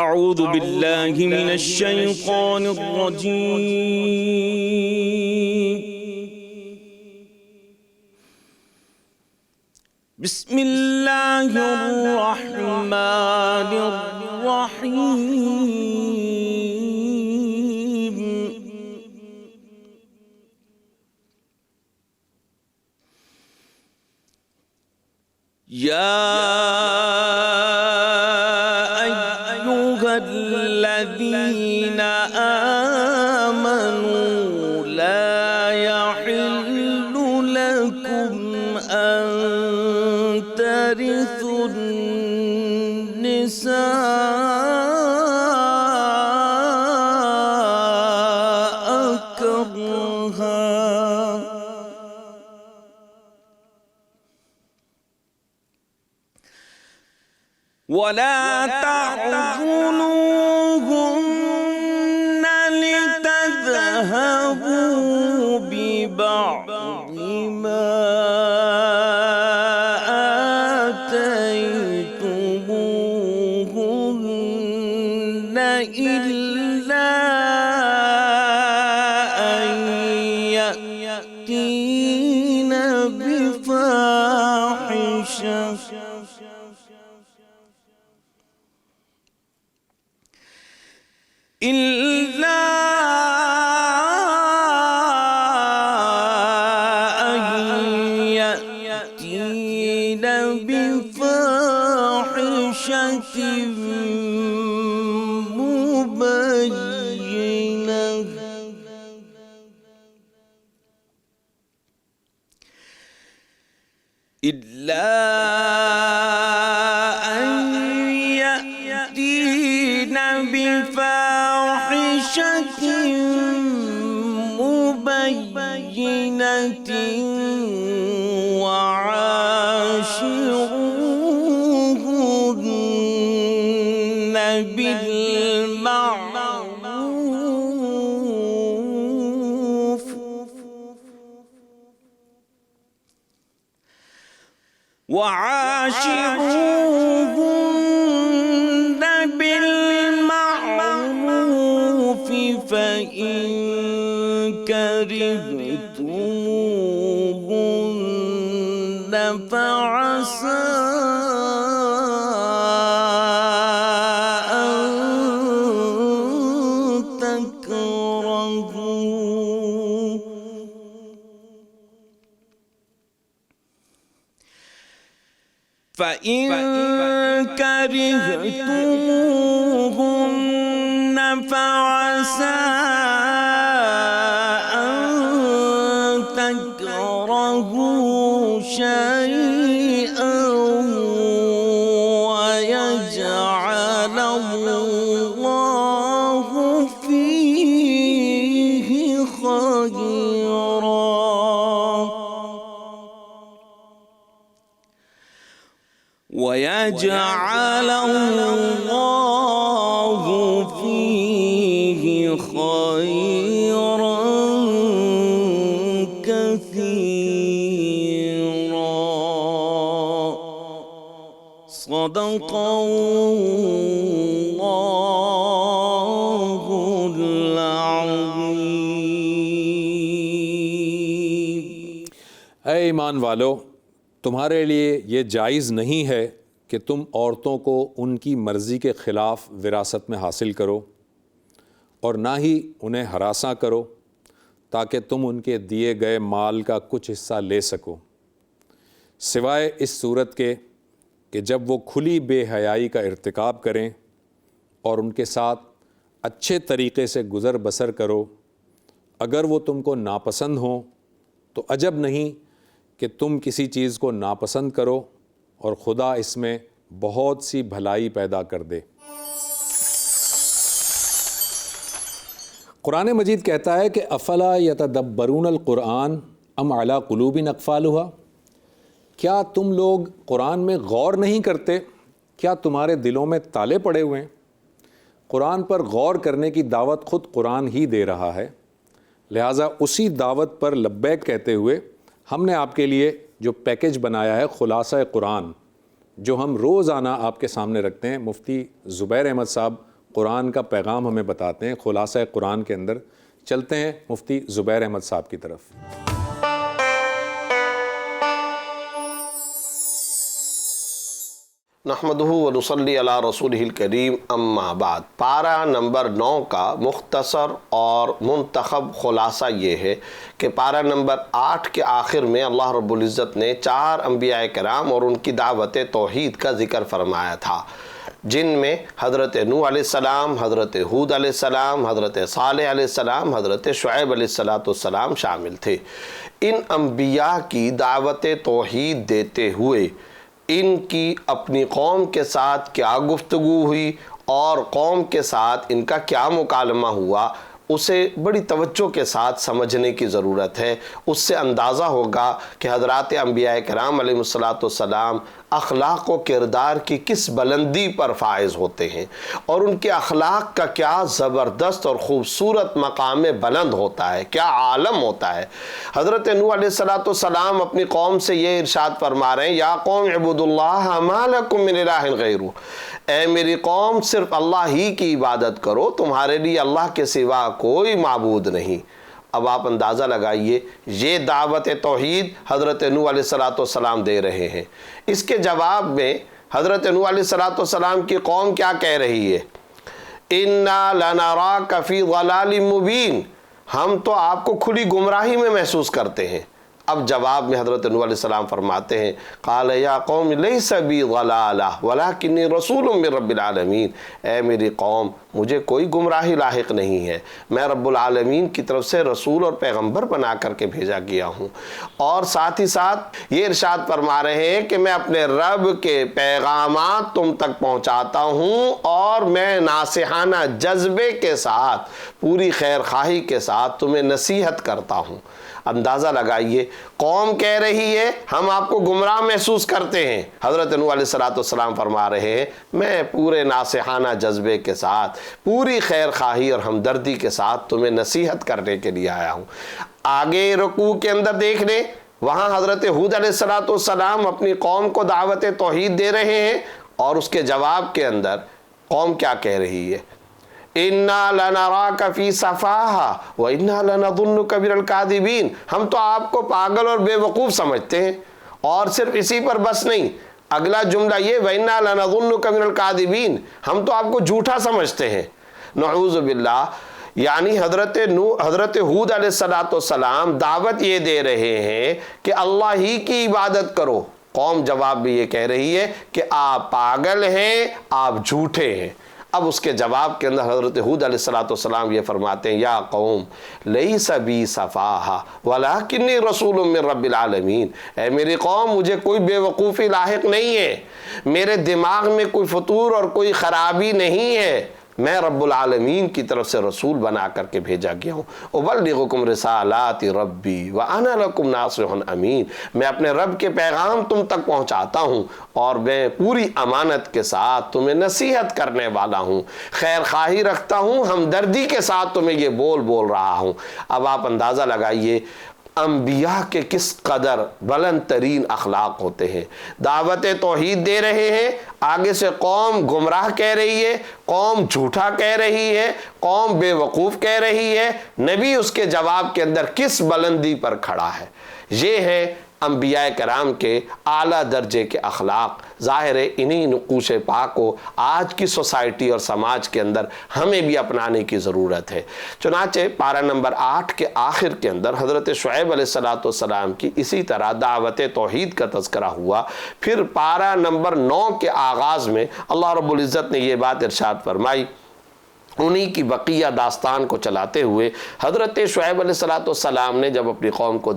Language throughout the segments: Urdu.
أعوذ بالله من الشيطان الرجيم. بسم الله الرحمن الرحيم. يا أيها الذين آمنوا لا يحل لكم أن ترثوا النساء كرها ولا تعضلوهن لتذهبوا ببعض ما آتيتموهن إلا أن يأتين بفاحشة إلا أن يأتين بفاحشة مبينة إلا أن يأتين بفاحشة مبينة وعاشروهن بالمعروف فإن كرهتموهن فعسى أن تكرهوا فعسى أن تكرهوا شيئا ويجعل الله فيه خيرا ويجعل الله فيه خيرا كثيرا. صدق الله العظيم. اے ایمان والو، تمہارے لیے یہ جائز نہیں ہے کہ تم عورتوں کو ان کی مرضی کے خلاف وراثت میں حاصل کرو اور نہ ہی انہیں ہراساں کرو تاکہ تم ان کے دیے گئے مال کا کچھ حصہ لے سکو، سوائے اس صورت کے کہ جب وہ کھلی بے حیائی کا ارتکاب کریں اور ان کے ساتھ اچھے طریقے سے گزر بسر کرو۔ اگر وہ تم کو ناپسند ہوں تو عجب نہیں کہ تم کسی چیز کو ناپسند کرو اور خدا اس میں بہت سی بھلائی پیدا کر دے۔ قرآن مجید کہتا ہے کہ افلا یتدبرون القرآن ام علی قلوب اقفالها، کیا تم لوگ قرآن میں غور نہیں کرتے؟ کیا تمہارے دلوں میں تالے پڑے ہوئے ہیں؟ قرآن پر غور کرنے کی دعوت خود قرآن ہی دے رہا ہے، لہٰذا اسی دعوت پر لبیک کہتے ہوئے ہم نے آپ کے لیے جو پیکج بنایا ہے خلاصہ قرآن، جو ہم روزانہ آپ کے سامنے رکھتے ہیں، مفتی زبیر احمد صاحب قرآن کا پیغام ہمیں بتاتے ہیں خلاصہ قرآن کے اندر. چلتے ہیں مفتی زبیر احمد صاحب کی طرف. نحمدہ ونصلی علی رسولہ الکریم، اما بعد. پارہ نمبر 9 کا مختصر اور منتخب خلاصہ یہ ہے کہ پارہ نمبر 8 کے آخر میں اللہ رب العزت نے 4 انبیاء کرام اور ان کی دعوت توحید کا ذکر فرمایا تھا، جن میں حضرت نوح علیہ السلام، حضرت ہود علیہ السلام، حضرت صالح علیہ السلام، حضرت شعیب علیہ السلام شامل تھے. ان انبیاء کی دعوت توحید دیتے ہوئے ان کی اپنی قوم کے ساتھ کیا گفتگو ہوئی اور قوم کے ساتھ ان کا کیا مکالمہ ہوا، اسے بڑی توجہ کے ساتھ سمجھنے کی ضرورت ہے. اس سے اندازہ ہوگا کہ حضرات انبیاء کرام علیہ السلام اخلاق و کردار کی کس بلندی پر فائز ہوتے ہیں اور ان کے اخلاق کا کیا زبردست اور خوبصورت مقام بلند ہوتا ہے، کیا عالم ہوتا ہے. حضرت نوح علیہ السلام اپنی قوم سے یہ ارشاد فرما رہے ہیں، یا قوم اعبدوا اللہ ما لکم من الہ غیرہ، اے میری قوم صرف اللہ ہی کی عبادت کرو، تمہارے لیے اللہ کے سوا کوئی معبود نہیں. اب آپ اندازہ لگائیے، یہ دعوت توحید حضرت نوح علیہ السلام دے رہے ہیں. اس کے جواب میں حضرت نوح علیہ السلام کی قوم کیا کہہ رہی ہے؟ اِنَّا لَنَرَاكَ فِي ضَلَالٍ مُبِينٍ، ہم تو آپ کو کھلی گمراہی میں محسوس کرتے ہیں. اب جواب میں حضرت نوح علیہ السلام فرماتے ہیں، قال یا قوم لیس بی ضلالہ ولکنی رسول من رب العالمین، اے میری قوم مجھے کوئی گمراہی لاحق نہیں ہے، میں رب العالمین کی طرف سے رسول اور پیغمبر بنا کر کے بھیجا گیا ہوں. اور ساتھ ہی ساتھ یہ ارشاد فرما رہے ہیں کہ میں اپنے رب کے پیغامات تم تک پہنچاتا ہوں اور میں ناصحانہ جذبے کے ساتھ، پوری خیر خواہی کے ساتھ تمہیں نصیحت کرتا ہوں. اندازہ لگائیے، قوم کہہ رہی ہے ہم آپ کو گمراہ محسوس کرتے ہیں، حضرت نوح علیہ السلام فرما رہے ہیں میں پورے ناصحانہ جذبے کے ساتھ، پوری خیر خواہی اور ہمدردی کے ساتھ تمہیں نصیحت کرنے کے لیے آیا ہوں. آگے رکوع کے اندر دیکھ لیں، وہاں حضرت ہود علیہ السلام اپنی قوم کو دعوت توحید دے رہے ہیں اور اس کے جواب کے اندر قوم کیا کہہ رہی ہے؟ اِنَّا لَنَرَاكَ فِي سَفَاهَةٍ وَإِنَّا لَنَظُنُّكَ مِنَ الْكَاذِبِينَ، ہم تو آپ کو پاگل اور بے وقوف سمجھتے ہیں. اور صرف اسی پر بس نہیں، اگلا جملہ یہ وَإِنَّا لَنَظُنُّكَ مِنَ الْكَاذِبِينَ، ہم تو آپ کو جھوٹا سمجھتے ہیں. نعوذ باللہ. یعنی حضرت ہود علیہ السلام دعوت یہ دے رہے ہیں کہ اللہ ہی کی عبادت کرو، قوم جواب بھی یہ کہہ رہی ہے کہ آپ پاگل ہیں، آپ جھوٹے ہیں. اب اس کے جواب کے اندر حضرت ہود علیہ السلام یہ فرماتے ہیں، یا قوم لیس بی سفاہہ ولکنی رسول من رب العالمین، اے میری قوم مجھے کوئی بے وقوفی لاحق نہیں ہے، میرے دماغ میں کوئی فطور اور کوئی خرابی نہیں ہے، میں رب العالمین کی طرف سے رسول بنا کر کے بھیجا گیا ہوں. ابلغکم رسالات ربی وانا لکم ناصح امین، میں اپنے رب کے پیغام تم تک پہنچاتا ہوں اور میں پوری امانت کے ساتھ تمہیں نصیحت کرنے والا ہوں، خیر خواہی رکھتا ہوں، ہمدردی کے ساتھ تمہیں یہ بول رہا ہوں. اب آپ اندازہ لگائیے انبیاء کے کس قدر بلند ترین اخلاق ہوتے ہیں. دعوت توحید دے رہے ہیں، آگے سے قوم گمراہ کہہ رہی ہے، قوم جھوٹا کہہ رہی ہے، قوم بے وقوف کہہ رہی ہے، نبی اس کے جواب کے اندر کس بلندی پر کھڑا ہے. یہ ہے انبیاء کرام کے اعلیٰ درجے کے اخلاق. ظاہر ہے انہی نقوش پاک کو آج کی سوسائٹی اور سماج کے اندر ہمیں بھی اپنانے کی ضرورت ہے. چنانچہ پارہ نمبر 8 کے آخر کے اندر حضرت شعیب علیہ السلام کی اسی طرح دعوت توحید کا تذکرہ ہوا. پھر پارہ نمبر 9 کے آغاز میں اللہ رب العزت نے یہ بات ارشاد فرمائی. انہی کی بقیہ داستان کو چلاتے ہوئے حضرت شعیب علیہ السلام نے جب اپنی قوم کو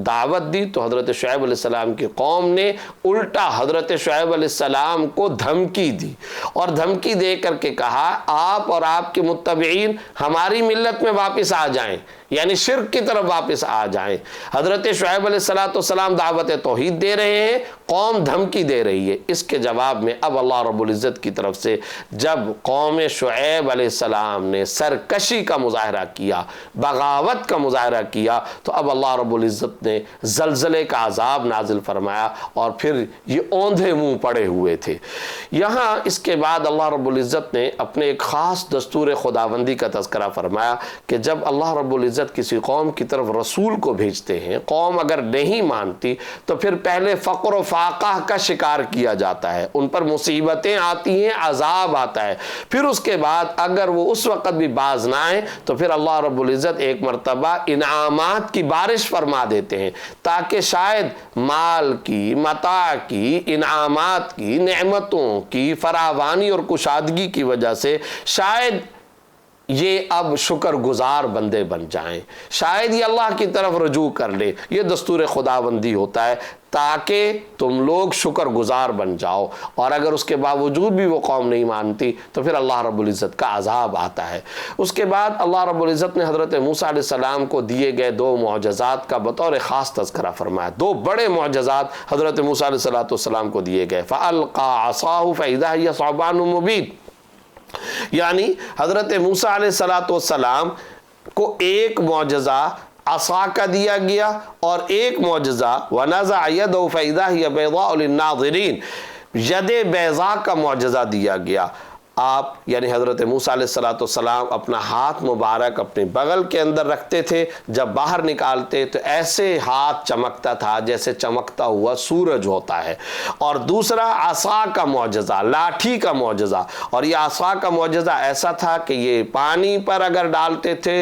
دعوت دی تو حضرت شعیب علیہ السلام کی قوم نے الٹا حضرت شعیب علیہ السلام کو دھمکی دی اور دھمکی دے کر کے کہا آپ اور آپ کے متبعین ہماری ملت میں واپس آ جائیں، یعنی شرک کی طرف واپس آ جائیں. حضرت شعیب علیہ السلام دعوت توحید دے رہے ہیں، قوم دھمکی دے رہی ہے، اس کے جواب میں اب اللہ رب العزت کی طرف سے جب قوم شعیب علیہ السلام نے سرکشی کا مظاہرہ کیا، بغاوت کا مظاہرہ کیا، تو اب اللہ رب العزت نے زلزلے کا عذاب نازل فرمایا، اور پھر یہ اوندھے منہ پڑے ہوئے تھے۔ یہاں اس کے بعد اللہ رب العزت نے اپنے ایک خاص دستور خداوندی کا تذکرہ فرمایا کہ جب اللہ رب العزت کسی قوم کی طرف رسول کو بھیجتے ہیں، قوم اگر نہیں مانتی تو پھر پہلے فقر و فاقہ کا شکار کیا جاتا ہے، ان پر مصیبتیں آتی ہیں، عذاب آتا ہے، پھر اس کے بعد اگر وہ اس وقت بھی باز نہ آئیں تو پھر اللہ رب العزت ایک مرتبہ انعامات کی بارش فرما دیتے ہیں، تاکہ شاید مال کی، متاع کی، انعامات کی، نعمتوں کی فراوانی اور کشادگی کی وجہ سے شاید یہ اب شکر گزار بندے بن جائیں، شاید یہ اللہ کی طرف رجوع کر لے۔ یہ دستور خداوندی ہوتا ہے تاکہ تم لوگ شکر گزار بن جاؤ، اور اگر اس کے باوجود بھی وہ قوم نہیں مانتی تو پھر اللہ رب العزت کا عذاب آتا ہے۔ اس کے بعد اللہ رب العزت نے حضرت موسیٰ علیہ السلام کو دیے گئے 2 معجزات کا بطور خاص تذکرہ فرمایا۔ 2 بڑے معجزات حضرت موسیٰ علیہ السلام کو دیے گئے۔ فَأَلْقَى عَصَاهُ فَإِذَا هِيَ ثُعْبَانٌ مُبِينٌ، یعنی حضرت موسیٰ علیہ السلام کو ایک معجزہ عصا کا دیا گیا، اور ایک معجزہ وَنَزَعَ يَدَهُ فَإِذَا هِيَ بَيْضَاءُ لِلنَّاظِرِينَ، ید بیضاء کا معجزہ دیا گیا۔ آپ یعنی حضرت موسیٰ علیہ السلام اپنا ہاتھ مبارک اپنے بغل کے اندر رکھتے تھے، جب باہر نکالتے تو ایسے ہاتھ چمکتا تھا جیسے چمکتا ہوا سورج ہوتا ہے۔ اور دوسرا عصا کا معجزہ، لاٹھی کا معجزہ، اور یہ عصا کا معجزہ ایسا تھا کہ یہ پانی پر اگر ڈالتے تھے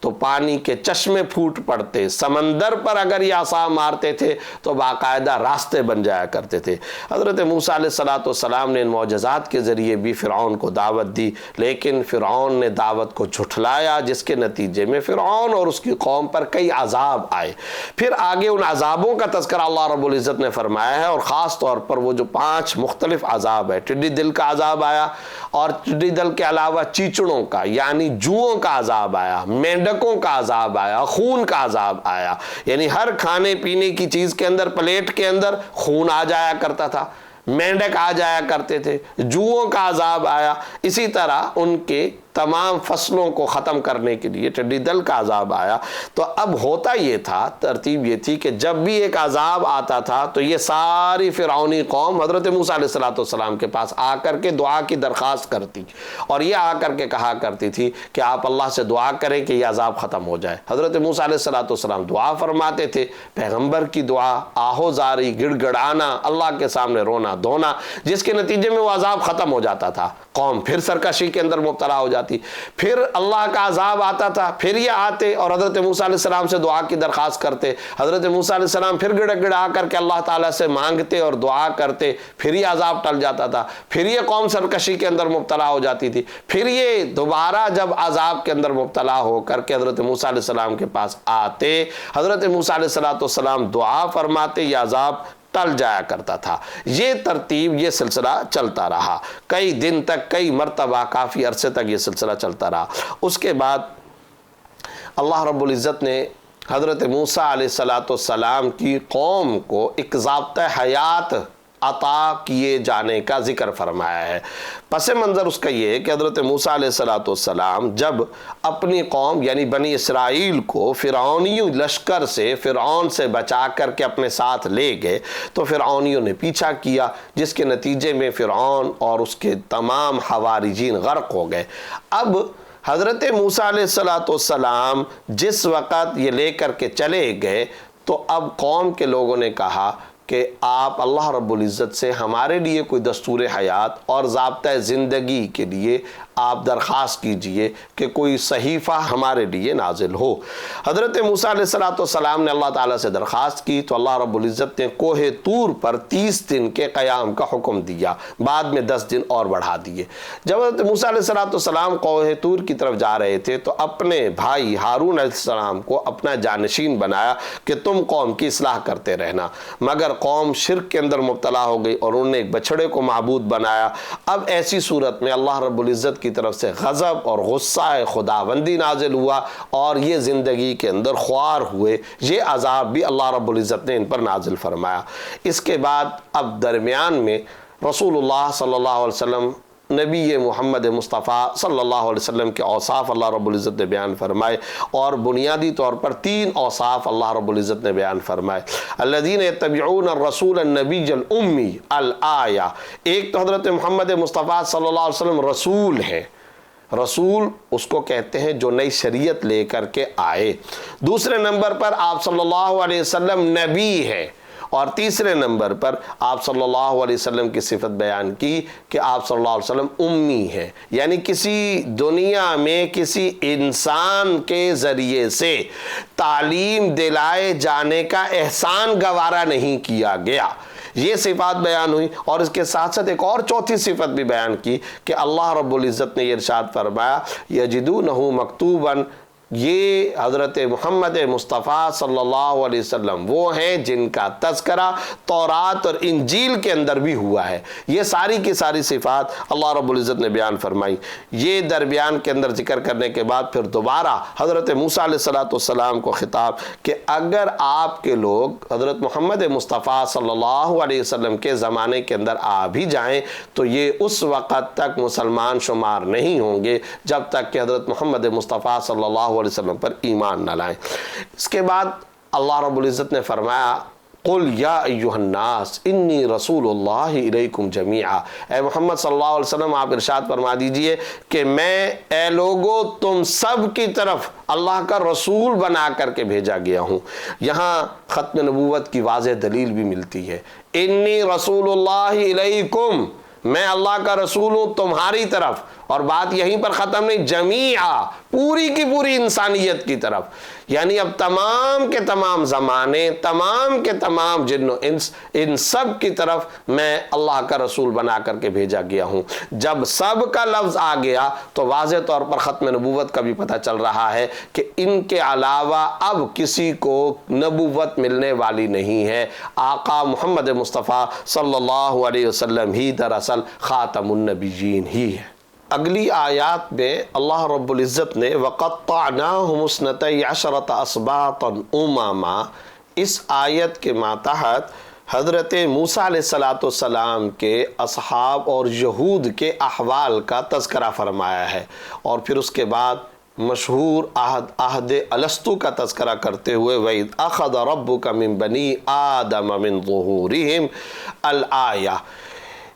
تو پانی کے چشمے پھوٹ پڑتے، سمندر پر اگر یہ عصا مارتے تھے تو باقاعدہ راستے بن جایا کرتے تھے۔ حضرت موسیٰ علیہ السلام نے ان معجزات کے ذریعے بھی فرعون کو دعوت دی، لیکن فرعون نے دعوت کو جھٹلایا، جس کے نتیجے میں فرعون اور اس کی قوم پر کئی عذاب آئے۔ پھر آگے ان عذابوں کا تذکرہ اللہ رب العزت نے فرمایا ہے، اور خاص طور پر وہ جو 5 مختلف عذاب ہے۔ ٹڈی دل کا عذاب آیا، اور ٹڈی دل کے علاوہ چیچڑوں کا یعنی جوؤں کا عذاب آیا، مینڈکوں کا عذاب آیا، خون کا عذاب آیا، یعنی ہر کھانے پینے کی چیز کے اندر، پلیٹ کے اندر خون آ جایا کرتا تھا، مینڈک آ جایا کرتے تھے، جوؤں کا عذاب آیا۔ اسی طرح ان کے تمام فصلوں کو ختم کرنے کے لیے ٹڈی دل کا عذاب آیا۔ تو اب ہوتا یہ تھا، ترتیب یہ تھی کہ جب بھی ایک عذاب آتا تھا تو یہ ساری فرعونی قوم حضرت موسیٰ علیہ السلام کے پاس آ کر کے دعا کی درخواست کرتی، اور یہ آ کر کے کہا کرتی تھی کہ آپ اللہ سے دعا کریں کہ یہ عذاب ختم ہو جائے۔ حضرت موسیٰ علیہ السلام دعا فرماتے تھے، پیغمبر کی دعا، آہو زاری، گڑ گڑانا، اللہ کے سامنے رونا دھونا، جس کے نتیجے میں وہ عذاب ختم ہو جاتا تھا، قوم پھر سرکشی کے اندر مبتلا ہو جاتی۔ پھر اللہ کا عذاب آتا تھا، پھر یہ آتے اور حضرت موسیٰ علیہ السلام سے دعا کی درخواست کرتے، حضرت موسیٰ علیہ السلام پھر گڑ گڑا کر کے اللہ تعالیٰ سے مانگتے اور دعا کرتے، پھر یہ عذاب ٹل جاتا تھا، پھر یہ قوم سرکشی کے اندر مبتلا ہو جاتی تھی، پھر یہ دوبارہ جب عذاب کے اندر مبتلا ہو کر کے حضرت موسیٰ علیہ السلام کے پاس آتے، حضرت موسیٰ علیہ السلام دعا فرماتے، یہ عذاب ٹل جایا کرتا تھا۔ یہ ترتیب، یہ سلسلہ چلتا رہا کئی دن تک، کئی مرتبہ، کافی عرصے تک یہ سلسلہ چلتا رہا۔ اس کے بعد اللہ رب العزت نے حضرت موسیٰ علیہ السلام کی قوم کو ایک ضابطہ حیات عطا کیے جانے کا ذکر فرمایا ہے۔ پس منظر اس کا یہ ہے کہ حضرت موسیٰ علیہ السلام جب اپنی قوم یعنی بنی اسرائیل کو فرعونی لشکر سے، فرعون سے بچا کر کے اپنے ساتھ لے گئے تو فرعونیوں نے پیچھا کیا، جس کے نتیجے میں فرعون اور اس کے تمام حواریجین غرق ہو گئے۔ اب حضرت موسیٰ علیہ السلام جس وقت یہ لے کر کے چلے گئے تو اب قوم کے لوگوں نے کہا کہ آپ اللہ رب العزت سے ہمارے لیے کوئی دستور حیات اور ضابطہ زندگی کے لیے آپ درخواست کیجئے کہ کوئی صحیفہ ہمارے لیے نازل ہو۔ حضرت موسیٰ علیہ السلام نے اللہ تعالیٰ سے درخواست کی تو اللہ رب العزت نے کوہ طور پر 30 دن کے قیام کا حکم دیا، بعد میں 10 دن اور بڑھا دیے۔ جب حضرت موسیٰ علیہ السلام کوہ طور کی طرف جا رہے تھے تو اپنے بھائی ہارون علیہ السلام کو اپنا جانشین بنایا کہ تم قوم کی اصلاح کرتے رہنا، مگر قوم شرک کے اندر مبتلا ہو گئی اور انہوں نے ایک بچھڑے کو معبود بنایا. اب ایسی صورت میں اللہ رب العزت کی طرف سے غضب اور غصہ خداوندی نازل ہوا اور یہ زندگی کے اندر خوار ہوئے. یہ عذاب بھی اللہ رب العزت نے ان پر نازل فرمایا. اس کے بعد اب درمیان میں رسول اللہ صلی اللہ علیہ وسلم نبی محمد مصطفیٰ صلی اللہ علیہ وسلم کے اوصاف اللہ رب العزت نے بیان فرمائے اور بنیادی طور پر 3 اوصاف اللہ رب العزت نے بیان فرمائے. الذین یتبعون الرسول النبی الامی الآیہ. ایک تو حضرت محمد مصطفیٰ صلی اللہ علیہ وسلم رسول ہیں. رسول اس کو کہتے ہیں جو نئی شریعت لے کر کے آئے. دوسرے نمبر پر آپ صلی اللہ علیہ وسلم نبی ہے اور تیسرے نمبر پر آپ صلی اللہ علیہ وسلم کی صفت بیان کی کہ آپ صلی اللہ علیہ وسلم امی ہے. یعنی کسی دنیا میں کسی انسان کے ذریعے سے تعلیم دلائے جانے کا احسان گوارا نہیں کیا گیا. یہ صفات بیان ہوئی اور اس کے ساتھ ساتھ ایک اور چوتھی صفت بھی بیان کی کہ اللہ رب العزت نے یہ ارشاد فرمایا یجدونہ مکتوباً. یہ حضرت محمد مصطفیٰ صلی اللہ علیہ وسلم وہ ہیں جن کا تذکرہ تورات اور انجیل کے اندر بھی ہوا ہے. یہ ساری کی ساری صفات اللہ رب العزت نے بیان فرمائی. یہ درمیان کے اندر ذکر کرنے کے بعد پھر دوبارہ حضرت موسیٰ علیہ السلام کو خطاب کہ اگر آپ کے لوگ حضرت محمد مصطفیٰ صلی اللہ علیہ وسلم کے زمانے کے اندر آ بھی جائیں تو یہ اس وقت تک مسلمان شمار نہیں ہوں گے جب تک کہ حضرت محمد مصطفیٰ صلی اللہ علیہ وسلم پر ایمان نہ لائیں. اس کے بعد اللہ رب العزت نے فرمایا قل یا ایھا الناس انی رسول اللہ الیکم جمیعا. اے محمد صلی اللہ علیہ وسلم آپ ارشاد فرما دیجئے کہ میں اے لوگو تم سب کی طرف اللہ کا رسول بنا کر کے بھیجا گیا ہوں. یہاں ختم نبوت کی واضح دلیل بھی ملتی ہے. انی رسول اللہ الیکم، میں اللہ کا رسول ہوں تمہاری طرف. اور بات یہیں پر ختم نہیں، جمیعا، پوری کی پوری انسانیت کی طرف. یعنی اب تمام کے تمام زمانے، تمام کے تمام جن و انس، ان سب کی طرف میں اللہ کا رسول بنا کر کے بھیجا گیا ہوں. جب سب کا لفظ آ گیا تو واضح طور پر ختم نبوت کا بھی پتہ چل رہا ہے کہ ان کے علاوہ اب کسی کو نبوت ملنے والی نہیں ہے. آقا محمد مصطفیٰ صلی اللہ علیہ وسلم ہی دراصل خاتم النبیین ہی ہے. اگلی آیات میں اللہ رب العزت نے وَقَطَّعْنَاهُمُ اثْنَتَيْ عَشْرَةَ أَسْبَاطًا أُمَمًا، اس آیت کے ماتحت حضرت موسیٰ علیہ السلام کے اصحاب اور یہود کے احوال کا تذکرہ فرمایا ہے اور پھر اس کے بعد مشہور عہد الستو کا تذکرہ کرتے ہوئے وَإِذْ أَخَذَ رَبُّكَ مِن بَنِي آدَمَ مِن ظُهُورِهِمْ الآیہ.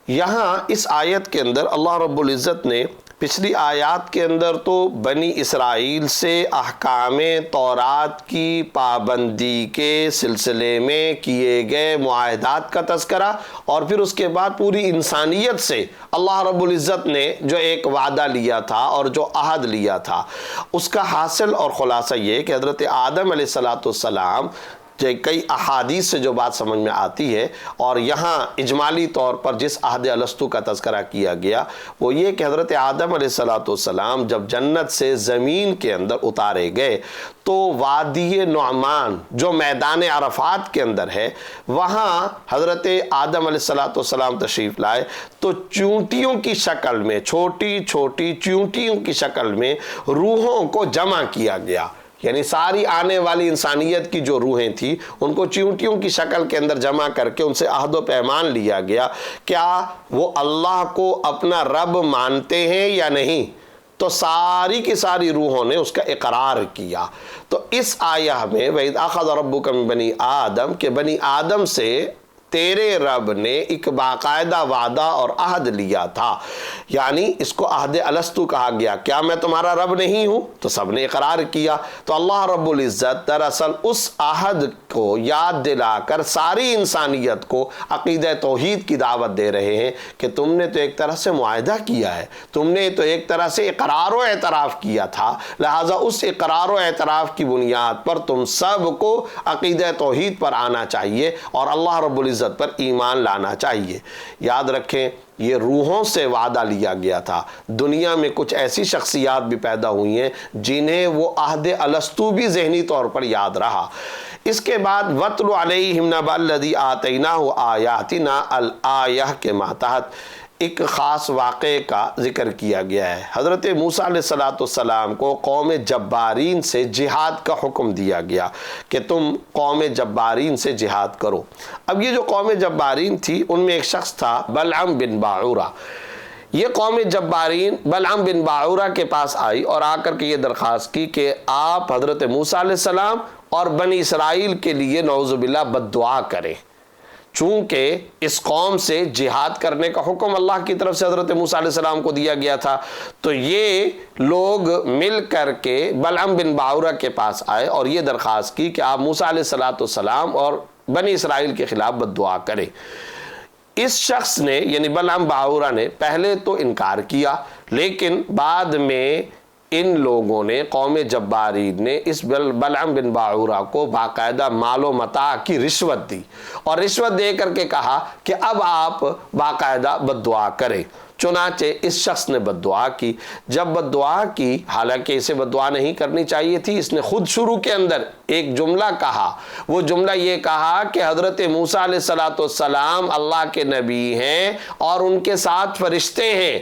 یہاں اس آیت کے اندر اللہ رب العزت نے پچھلی آیات کے اندر تو بنی اسرائیل سے احکام تورات کی پابندی کے سلسلے میں کیے گئے معاہدات کا تذکرہ اور پھر اس کے بعد پوری انسانیت سے اللہ رب العزت نے جو ایک وعدہ لیا تھا اور جو عہد لیا تھا اس کا حاصل اور خلاصہ یہ کہ حضرت آدم علیہ السلام کئی احادیث سے جو بات سمجھ میں آتی ہے اور یہاں اجمالی طور پر جس عہد الستو کا تذکرہ کیا گیا وہ یہ کہ حضرت آدم علیہ السلام جب جنت سے زمین کے اندر اتارے گئے تو وادی نعمان جو میدان عرفات کے اندر ہے وہاں حضرت آدم علیہ السلام تشریف لائے تو چونٹیوں کی شکل میں، چھوٹی چھوٹی چونٹیوں کی شکل میں روحوں کو جمع کیا گیا. یعنی ساری آنے والی انسانیت کی جو روحیں تھیں ان کو چیونٹیوں کی شکل کے اندر جمع کر کے ان سے عہد و پیمان لیا گیا. کیا وہ اللہ کو اپنا رب مانتے ہیں یا نہیں؟ تو ساری کی ساری روحوں نے اس کا اقرار کیا. تو اس آیہ میں وَإِذْ أَخَذَ رَبُّكَ مِن بَنِي آدم کہ بنی آدم سے تیرے رب نے ایک باقاعدہ وعدہ اور عہد لیا تھا. یعنی اس کو عہد الستو کہا گیا. کیا میں تمہارا رب نہیں ہوں؟ تو سب نے اقرار کیا. تو اللہ رب العزت دراصل اس عہد کو یاد دلا کر ساری انسانیت کو عقیدہ توحید کی دعوت دے رہے ہیں کہ تم نے تو ایک طرح سے معاہدہ کیا ہے، تم نے تو ایک طرح سے اقرار و اعتراف کیا تھا، لہٰذا اس اقرار و اعتراف کی بنیاد پر تم سب کو عقیدہ توحید پر آنا چاہیے اور اللہ رب العزت پر ایمان لانا چاہیے. یاد رکھیں یہ روحوں سے وعدہ لیا گیا تھا۔ دنیا میں کچھ ایسی شخصیات بھی پیدا ہوئی ہیں جنہیں وہ عہد الستو بھی ذہنی طور پر یاد رہا۔ اس کے بعد وَاتْلُ عَلَيْهِمْ نَبَأَ الَّذِي آتَيْنَاهُ آيَاتِنَا الْآيَةِ کے ماتحت ایک خاص واقعے کا ذکر کیا گیا ہے۔ حضرت موسیٰ علیہ السلام کو قوم جبارین سے جہاد کا حکم دیا گیا کہ تم قوم جبارین سے جہاد کرو۔ اب یہ جو قوم جبارین تھی ان میں ایک شخص تھا بلعم بن باعورہ۔ یہ قوم جبارین بلعم بن باعورہ کے پاس آئی اور آ کر کے یہ درخواست کی کہ آپ حضرت موسیٰ علیہ السلام اور بنی اسرائیل کے لیے نعوذ باللہ بد دعا کریں، چونکہ اس قوم سے جہاد کرنے کا حکم اللہ کی طرف سے حضرت موسیٰ علیہ السلام کو دیا گیا تھا۔ تو یہ لوگ مل کر کے بلعم بن باعورہ کے پاس آئے اور یہ درخواست کی کہ آپ موسیٰ علیہ السلام اور بنی اسرائیل کے خلاف بد دعا کریں۔ اس شخص نے یعنی بلعم باعورہ نے پہلے تو انکار کیا، لیکن بعد میں ان لوگوں نے قوم جبارین نے اس بلعم بن باعورہ کو باقاعدہ مال و متاع کی رشوت دی اور رشوت دے کر کے کہا کہ اب آپ باقاعدہ بد دعا کریں۔ چنانچہ اس شخص نے بد دعا کی۔ جب بد دعا کی، حالانکہ اسے بد دعا نہیں کرنی چاہیے تھی، اس نے خود شروع کے اندر ایک جملہ کہا۔ وہ جملہ یہ کہا کہ حضرت موسیٰ علیہ السلام اللہ کے نبی ہیں اور ان کے ساتھ فرشتے ہیں،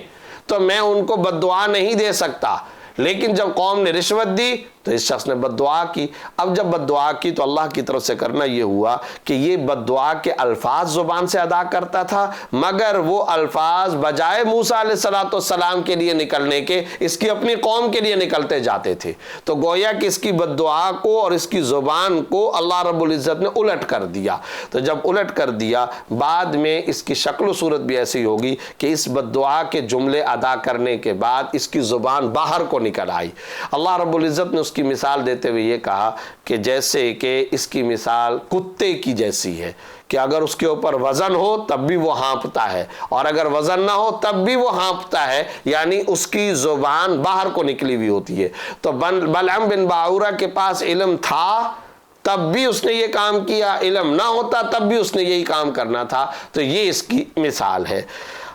تو میں ان کو بد دعا نہیں دے سکتا۔ لیکن جب قوم نے رشوت دی تو اس شخص نے بد دعا کی۔ اب جب بد دعا کی تو اللہ کی طرف سے کرنا یہ ہوا کہ یہ بد دعا کے الفاظ زبان سے ادا کرتا تھا، مگر وہ الفاظ بجائے موسیٰ علیہ السلام کے لیے نکلنے کے اس کی اپنی قوم کے لیے نکلتے جاتے تھے۔ تو گویا کہ اس کی بد دعا کو اور اس کی زبان کو اللہ رب العزت نے الٹ کر دیا۔ تو جب الٹ کر دیا، بعد میں اس کی شکل و صورت بھی ایسی ہوگی کہ اس بد دعا کے جملے ادا کرنے کے بعد اس کی زبان باہر کو نکل آئی۔ اللہ رب العزت نے اس کی مثال دیتے ہوئے یہ کہا کہ جیسے کہ اس کی مثال کتے کی جیسی ہے کہ اگر اس کے اوپر وزن ہو تب بھی وہ ہانپتا ہے اور اگر وزن نہ ہو تب بھی وہ ہانپتا ہے، یعنی اس کی زبان باہر کو نکلی ہوئی ہوتی ہے۔ تو بلعم بن باعورہ کے پاس علم تھا تب بھی اس نے یہ کام کیا، علم نہ ہوتا تب بھی اس نے یہی کام کرنا تھا۔ تو یہ اس کی مثال ہے۔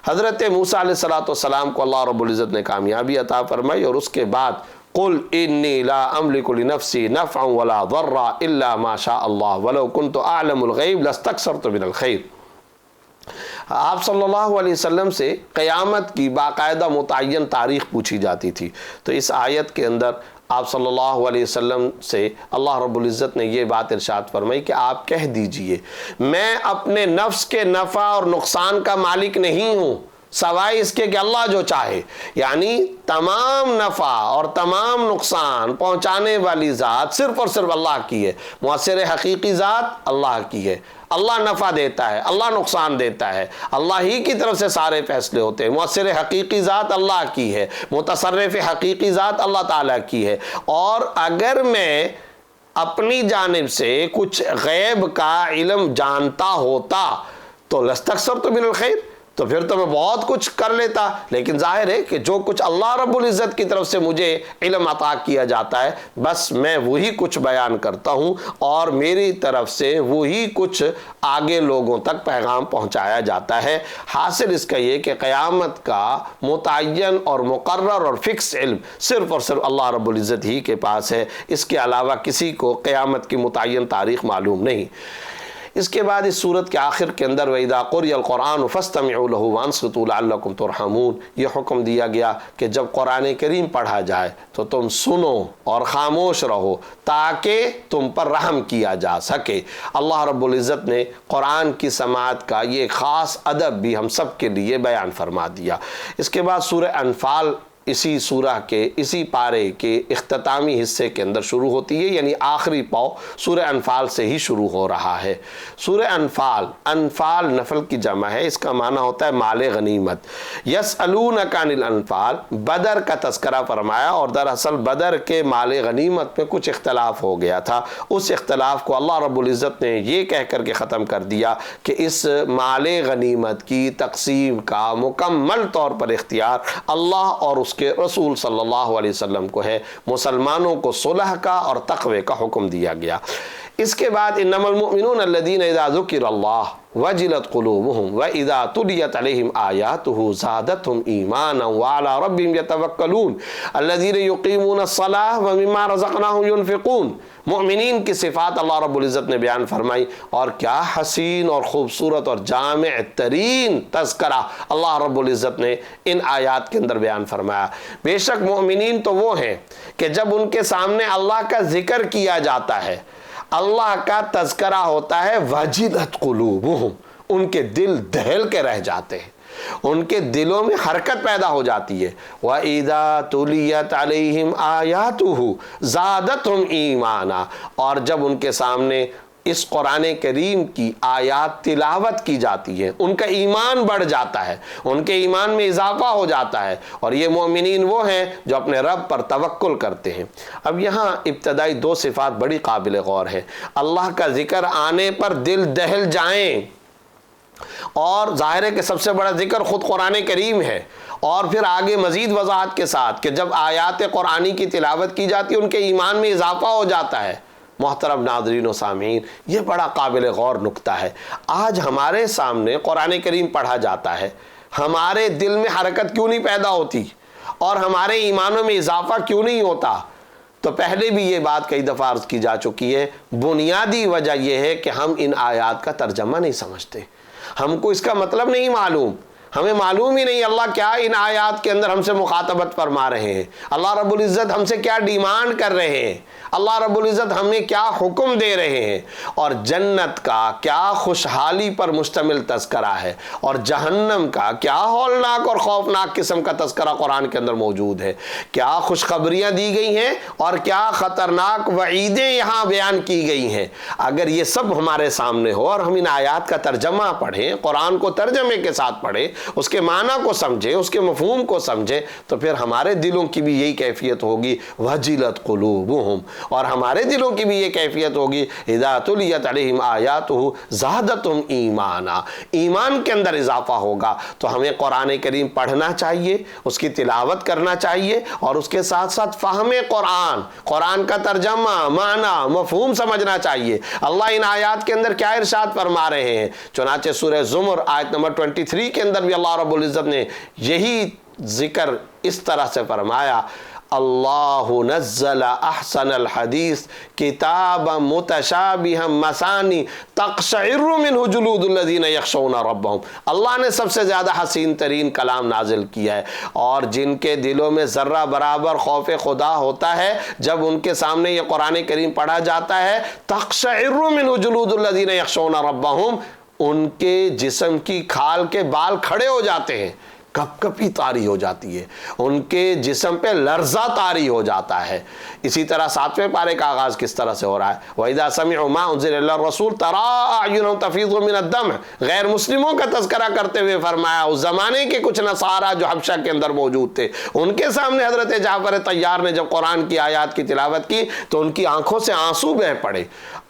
حضرت موسیٰ علیہ السلام کو اللہ رب العزت نے کامیابی عطا فرمائی اور اس کے بعد قل انی لا املک لنفسی نفعا ولا ضرا الا ما شاء اللہ ولو کنت اعلم الغیب لاستکثرت من الخیر۔ آپ صلی اللہ علیہ وسلم سے قیامت کی باقاعدہ متعین تاریخ پوچھی جاتی تھی، تو اس آیت کے اندر آپ صلی اللہ علیہ وسلم سے اللہ رب العزت نے یہ بات ارشاد فرمائی کہ آپ کہہ دیجئے میں اپنے نفس کے نفع اور نقصان کا مالک نہیں ہوں سوائے اس کے کہ اللہ جو چاہے، یعنی تمام نفع اور تمام نقصان پہنچانے والی ذات صرف اور صرف اللہ کی ہے، مؤثر حقیقی ذات اللہ کی ہے۔ اللہ نفع دیتا ہے، اللہ نقصان دیتا ہے، اللہ ہی کی طرف سے سارے فیصلے ہوتے ہیں۔ مؤثر حقیقی ذات اللہ کی ہے، متصرف حقیقی ذات اللہ تعالیٰ کی ہے۔ اور اگر میں اپنی جانب سے کچھ غیب کا علم جانتا ہوتا تو لاستکثرت من الخیر، تو پھر تو میں بہت کچھ کر لیتا، لیکن ظاہر ہے کہ جو کچھ اللہ رب العزت کی طرف سے مجھے علم عطا کیا جاتا ہے بس میں وہی کچھ بیان کرتا ہوں اور میری طرف سے وہی کچھ آگے لوگوں تک پیغام پہنچایا جاتا ہے۔ حاصل اس کا یہ کہ قیامت کا متعین اور مقرر اور فکس علم صرف اور صرف اللہ رب العزت ہی کے پاس ہے، اس کے علاوہ کسی کو قیامت کی متعین تاریخ معلوم نہیں۔ اس کے بعد اس صورت کے آخر کے اندر وَإِذَا قُرِئَ الْقُرْآنُ فَاسْتَمِعُوا لَهُ وَأَنصِتُوا لَعَلَّكُمْ تُرْحَمُونَ، یہ حکم دیا گیا کہ جب قرآن کریم پڑھا جائے تو تم سنو اور خاموش رہو تاکہ تم پر رحم کیا جا سکے۔ اللہ رب العزت نے قرآن کی سماعت کا یہ خاص ادب بھی ہم سب کے لیے بیان فرما دیا۔ اس کے بعد سورہ انفال اسی سورہ کے اسی پارے کے اختتامی حصے کے اندر شروع ہوتی ہے، یعنی آخری پاؤ سورہ انفال سے ہی شروع ہو رہا ہے۔ سورہ انفال، انفال نفل کی جمع ہے، اس کا معنی ہوتا ہے مال غنیمت۔ یسألونک عن الانفال، بدر کا تذکرہ فرمایا اور دراصل بدر کے مال غنیمت میں کچھ اختلاف ہو گیا تھا۔ اس اختلاف کو اللہ رب العزت نے یہ کہہ کر کے ختم کر دیا کہ اس مال غنیمت کی تقسیم کا مکمل طور پر اختیار اللہ اور اس کہ رسول صلی اللہ علیہ وسلم کو ہے۔ مسلمانوں کو صلح کا اور تقوی کا حکم دیا گیا۔ اس کے بعد انما المؤمنون الذین اذا ذکر اللہ وجلت قلوبهم واذا تلیت علیہم آیاتہ زادتہم ایمانا وعلی ربہم یتوکلون الذین یقیمون الصلاۃ ومما رزقناہم ینفقون. مؤمنین کی صفات اللہ رب العزت نے بیان فرمائی، اور کیا حسین اور خوبصورت اور جامع ترین تذکرہ اللہ رب العزت نے ان آیات کے اندر بیان فرمایا. بے شک مومنین تو وہ ہیں کہ جب ان کے سامنے اللہ کا ذکر کیا جاتا ہے، اللہ کا تذکرہ ہوتا ہے، وجلت قلوبہم، ان کے دل دہل کے رہ جاتے ہیں، ان کے دلوں میں حرکت پیدا ہو جاتی ہے. وَإِذَا تُلِيَتْ عَلَيْهِمْ آيَاتُهُ زَادَتْهُمْ ایمانا، اور جب ان کے سامنے اس قرآن کریم کی آیات تلاوت کی جاتی ہے، ان کا ایمان بڑھ جاتا ہے، ان کے ایمان میں اضافہ ہو جاتا ہے. اور یہ مومنین وہ ہیں جو اپنے رب پر توکل کرتے ہیں. اب یہاں ابتدائی دو صفات بڑی قابل غور ہے. اللہ کا ذکر آنے پر دل دہل جائیں، اور ظاہر ہے کہ سب سے بڑا ذکر خود قرآن کریم ہے، اور پھر آگے مزید وضاحت کے ساتھ کہ جب آیات قرآنی کی تلاوت کی جاتی ہے ان کے ایمان میں اضافہ ہو جاتا ہے. محترم ناظرین و سامعین، یہ بڑا قابل غور نکتہ ہے. آج ہمارے سامنے قرآن کریم پڑھا جاتا ہے، ہمارے دل میں حرکت کیوں نہیں پیدا ہوتی اور ہمارے ایمانوں میں اضافہ کیوں نہیں ہوتا؟ تو پہلے بھی یہ بات کئی دفعہ عرض کی جا چکی ہے. بنیادی وجہ یہ ہے کہ ہم ان آیات کا ترجمہ نہیں سمجھتے، ہم کو اس کا مطلب نہیں معلوم، ہمیں معلوم ہی نہیں اللہ کیا ان آیات کے اندر ہم سے مخاطبت فرما رہے ہیں، اللہ رب العزت ہم سے کیا ڈیمانڈ کر رہے ہیں، اللہ رب العزت ہمیں کیا حکم دے رہے ہیں، اور جنت کا کیا خوشحالی پر مشتمل تذکرہ ہے، اور جہنم کا کیا ہولناک اور خوفناک قسم کا تذکرہ قرآن کے اندر موجود ہے، کیا خوشخبریاں دی گئی ہیں اور کیا خطرناک وعیدیں یہاں بیان کی گئی ہیں. اگر یہ سب ہمارے سامنے ہو اور ہم ان آیات کا ترجمہ پڑھیں، قرآن کو ترجمے کے ساتھ پڑھیں، اس کے معنی کو سمجھیں، اس کے مفہوم کو سمجھیں، تو پھر ہمارے دلوں کی بھی یہی کیفیت ہوگی، وجلت قلوبہم، اور ہمارے دلوں کی بھی یہ کیفیت ہوگی، اذا تلیت علیہم آیاتہ زادتہم ایمانا، ایمان کے اندر اضافہ ہوگا. تو ہمیں قرآن کریم پڑھنا چاہیے، اس کی تلاوت کرنا چاہیے، اور اس کے ساتھ ساتھ فہم قرآن، قرآن کا ترجمہ، معنی، مفہوم سمجھنا چاہیے. اللہ ان آیات کے اندر کیا ارشاد فرما رہے ہیں؟ چنانچہ سورہ زمر آیت نمبر 23 کے اندر بھی اللہ رب العزت نے یہی ذکر اس طرح سے فرمایا، اللہ نزل احسن الحدیث کتابا متشابہا مثانی تقشعر منہ جلود الذین یخشون ربہم. اللہ نے سب سے زیادہ حسین ترین کلام نازل کیا ہے، اور جن کے دلوں میں ذرہ برابر خوف خدا ہوتا ہے، جب ان کے سامنے یہ قرآن کریم پڑھا جاتا ہے، تقشعر منہ جلود الذین یخشون ربہم، ان کے جسم کی کھال کے بال کھڑے ہو جاتے ہیں، کپ کپی طاری ہو جاتی ہے، ان کے جسم پہ لرزہ طاری ہو جاتا ہے. اسی طرح 7ویں پارے کا آغاز کس طرح سے ہو رہا ہے؟ وَإِذَا سَمِعُوا مَا أُنزِلَ إِلَى الرَّسُولِ تَرَىٰ أَعْيُنَهُمْ تَفِيضُ مِنَ الدَّمْعِ. غیر مسلموں کا تذکرہ کرتے ہوئے فرمایا اس زمانے کے کچھ نصارہ جو حبشہ کے اندر موجود تھے، ان کے سامنے حضرت جعفر طیار نے جب قرآن کی آیات کی تلاوت کی تو ان کی آنکھوں سے آنسو بہہ پڑے.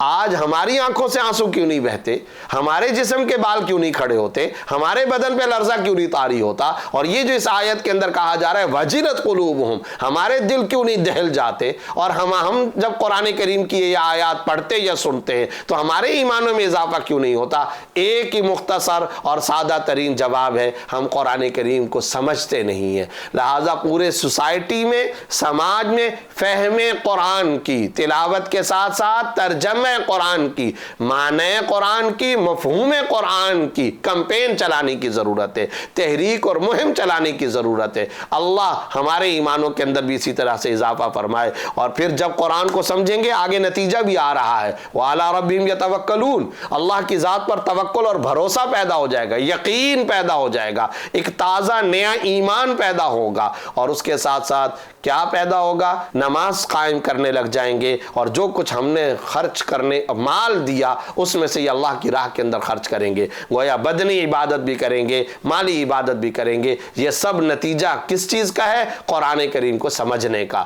آج ہماری آنکھوں سے آنسو کیوں نہیں بہتے؟ ہمارے جسم کے بال کیوں نہیں کھڑے ہوتے؟ ہمارے بدن پہ لرزہ کیوں نہیں طاری ہوتا؟ اور یہ جو اس آیت کے اندر کہا جا رہا ہے وجلت قلوبہم، ہمارے دل کیوں نہیں دہل جاتے؟ اور ہم جب قرآن کریم کی یہ آیات پڑھتے یا سنتے ہیں تو ہمارے ایمانوں میں اضافہ کیوں نہیں ہوتا؟ ایک ہی مختصر اور سادہ ترین جواب ہے، ہم قرآن کریم کو سمجھتے نہیں ہیں. لہٰذا پورے سوسائٹی میں، سماج میں فہم قرآن کی، تلاوت کے ساتھ ساتھ ترجمہ قرآن کی، معنی قرآن کی، مفہوم قرآن کی کمپین چلانے کی ضرورت ہے، تحریک اور مہم چلانے کی ضرورت ہے. اللہ ہمارے ایمانوں کے اندر بھی اسی طرح سے اضافہ فرمائے. اور پھر جب قرآن کو سمجھیں گے آگے نتیجہ بھی آ رہا ہے، وَعَلَىٰ رَبِّهِمْ يَتَوَكَّلُونَ، اللہ کی ذات پر توکل اور بھروسہ پیدا ہو جائے گا، یقین پیدا ہو جائے گا، ایک تازہ نیا ایمان پیدا ہوگا. اور اس کے ساتھ ساتھ کیا پیدا ہوگا؟ نماز قائم کرنے لگ جائیں گے، اور جو کچھ ہم نے خرچ کرنے مال دیا اس میں سے یہ اللہ کی راہ کے اندر خرچ کریں گے، گویا بدنی عبادت بھی کریں گے، مالی عبادت بھی کریں گے. یہ سب نتیجہ کس چیز کا ہے؟ قرآن کریم کو سمجھنے کا.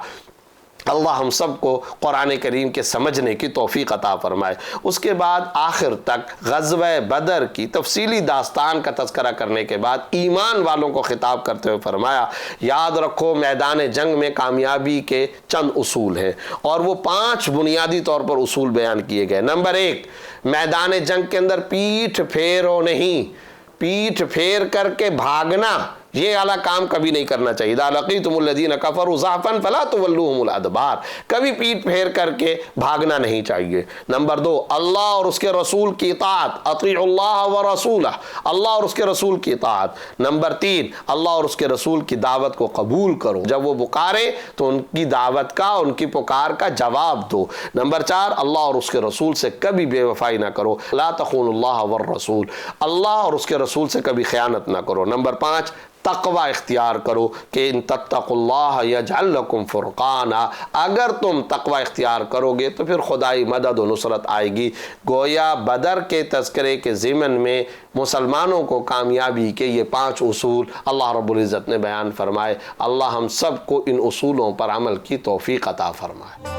اللہ ہم سب کو قرآن کریم کے سمجھنے کی توفیق عطا فرمائے۔ اس کے بعد آخر تک غزوہ بدر کی تفصیلی داستان کا تذکرہ کرنے کے بعد ایمان والوں کو خطاب کرتے ہوئے فرمایا، یاد رکھو میدان جنگ میں کامیابی کے چند اصول ہیں، اور وہ 5 بنیادی طور پر اصول بیان کیے گئے۔ نمبر 1، میدان جنگ کے اندر پیٹھ پھیرو نہیں، پیٹھ پھیر کر کے بھاگنا یہ اعلیٰ کام کبھی نہیں کرنا چاہیے۔ اذا لقیتم الذین کفروا زحفا فلا تولوہم الادبار، کبھی پیٹ پھیر کر کے بھاگنا نہیں چاہیے۔ نمبر 2، اللہ اور اس کے رسول کی اطاعت، اطیعوا اللہ ورسولہ، اللہ اور اس کے رسول کی اطاعت۔ نمبر 3، اللہ اور اس کے رسول کی دعوت کو قبول کرو، جب وہ پکارے تو ان کی دعوت کا، ان کی پکار کا جواب دو۔ نمبر 4، اللہ اور اس کے رسول سے کبھی بے وفائی نہ کرو، لا تخونوا اللہ والرسول، اللہ اور اس کے رسول سے کبھی خیانت نہ کرو۔ نمبر 5، تقوی اختیار کرو کہ ان تتقوا اللہ یجعل لکم فرقانا، اگر تم تقوی اختیار کرو گے تو پھر خدائی مدد و نصرت آئے گی۔ گویا بدر کے تذکرے کے ضمن میں مسلمانوں کو کامیابی کے یہ 5 اصول اللہ رب العزت نے بیان فرمائے۔ اللہ ہم سب کو ان اصولوں پر عمل کی توفیق عطا فرمائے۔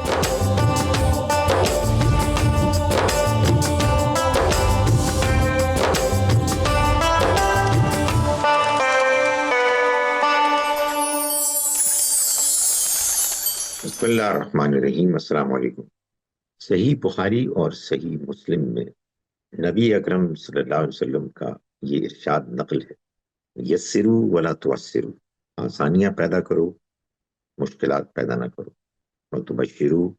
بسم اللہ الرحمن الرحیم۔ السلام علیکم۔ صحیح بخاری اور صحیح مسلم میں نبی اکرم صلی اللہ علیہ وسلم کا یہ ارشاد نقل ہے، یسروا ولا تعسروا، آسانیاں پیدا کرو، مشکلات پیدا نہ کرو، وتبشروا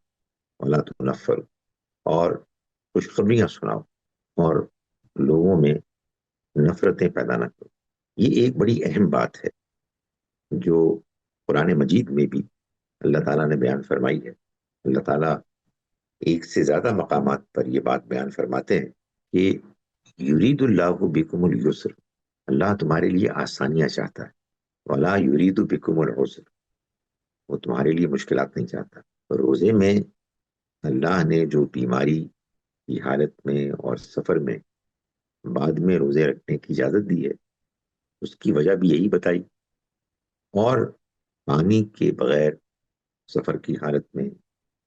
ولا تنفروا، اور خوشخبریاں سناؤ اور لوگوں میں نفرتیں پیدا نہ کرو۔ یہ ایک بڑی اہم بات ہے جو قرآن مجید میں بھی اللہ تعالیٰ نے بیان فرمائی ہے۔ اللہ تعالیٰ ایک سے زیادہ مقامات پر یہ بات بیان فرماتے ہیں کہ یرید اللہ بکم اليسر، اللہ تمہارے لیے آسانیاں چاہتا ہے، ولا یرید بکم العسر، وہ تمہارے لیے مشکلات نہیں چاہتا۔ روزے میں اللہ نے جو بیماری کی حالت میں اور سفر میں بعد میں روزے رکھنے کی اجازت دی ہے، اس کی وجہ بھی یہی بتائی، اور پانی کے بغیر سفر کی حالت میں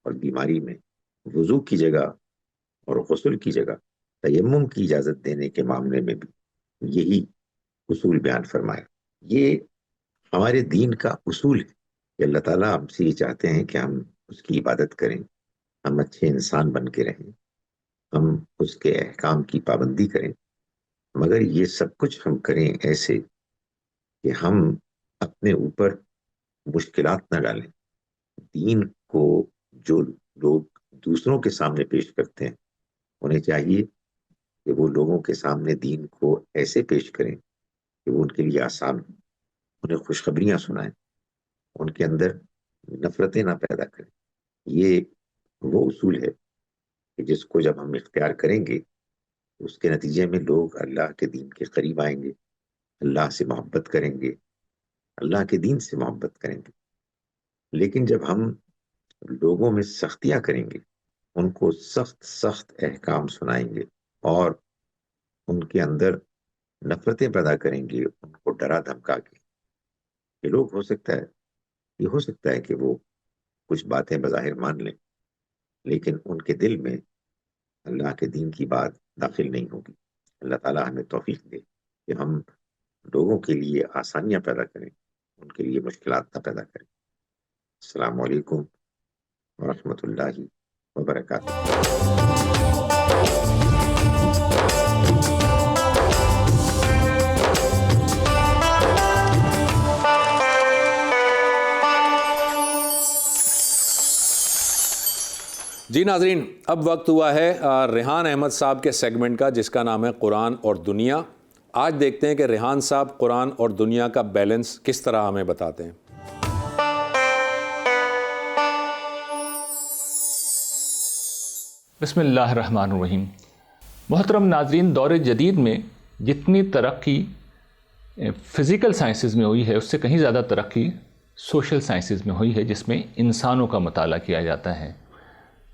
اور بیماری میں وضو کی جگہ اور غسل کی جگہ تیمم کی اجازت دینے کے معاملے میں بھی یہی اصول بیان فرمایا۔ یہ ہمارے دین کا اصول ہے کہ اللہ تعالیٰ ہم سے یہ چاہتے ہیں کہ ہم اس کی عبادت کریں، ہم اچھے انسان بن کے رہیں، ہم اس کے احکام کی پابندی کریں، مگر یہ سب کچھ ہم کریں ایسے کہ ہم اپنے اوپر مشکلات نہ ڈالیں۔ دین کو جو لوگ دوسروں کے سامنے پیش کرتے ہیں، انہیں چاہیے کہ وہ لوگوں کے سامنے دین کو ایسے پیش کریں کہ وہ ان کے لیے آسان ہو، انہیں خوشخبریاں سنائیں، ان کے اندر نفرتیں نہ پیدا کریں۔ یہ وہ اصول ہے کہ جس کو جب ہم اختیار کریں گے اس کے نتیجے میں لوگ اللہ کے دین کے قریب آئیں گے، اللہ سے محبت کریں گے، اللہ کے دین سے محبت کریں گے۔ لیکن جب ہم لوگوں میں سختیاں کریں گے، ان کو سخت احکام سنائیں گے اور ان کے اندر نفرتیں پیدا کریں گے، ان کو ڈرا دھمکا کے، یہ لوگ ہو سکتا ہے کہ وہ کچھ باتیں بظاہر مان لیں، لیکن ان کے دل میں اللہ کے دین کی بات داخل نہیں ہوگی۔ اللہ تعالیٰ ہمیں توفیق دے کہ ہم لوگوں کے لیے آسانیاں پیدا کریں، ان کے لیے مشکلات نہ پیدا کریں۔ السلام علیکم ورحمۃ اللہ وبرکاتہ۔ جی ناظرین، اب وقت ہوا ہے ریحان احمد صاحب کے سیگمنٹ کا، جس کا نام ہے قرآن اور دنیا۔ آج دیکھتے ہیں کہ ریحان صاحب قرآن اور دنیا کا بیلنس کس طرح ہمیں بتاتے ہیں۔ بسم اللہ الرحمن الرحیم۔ محترم ناظرین، دور جدید میں جتنی ترقی فزیکل سائنسز میں ہوئی ہے، اس سے کہیں زیادہ ترقی سوشل سائنسز میں ہوئی ہے، جس میں انسانوں کا مطالعہ کیا جاتا ہے۔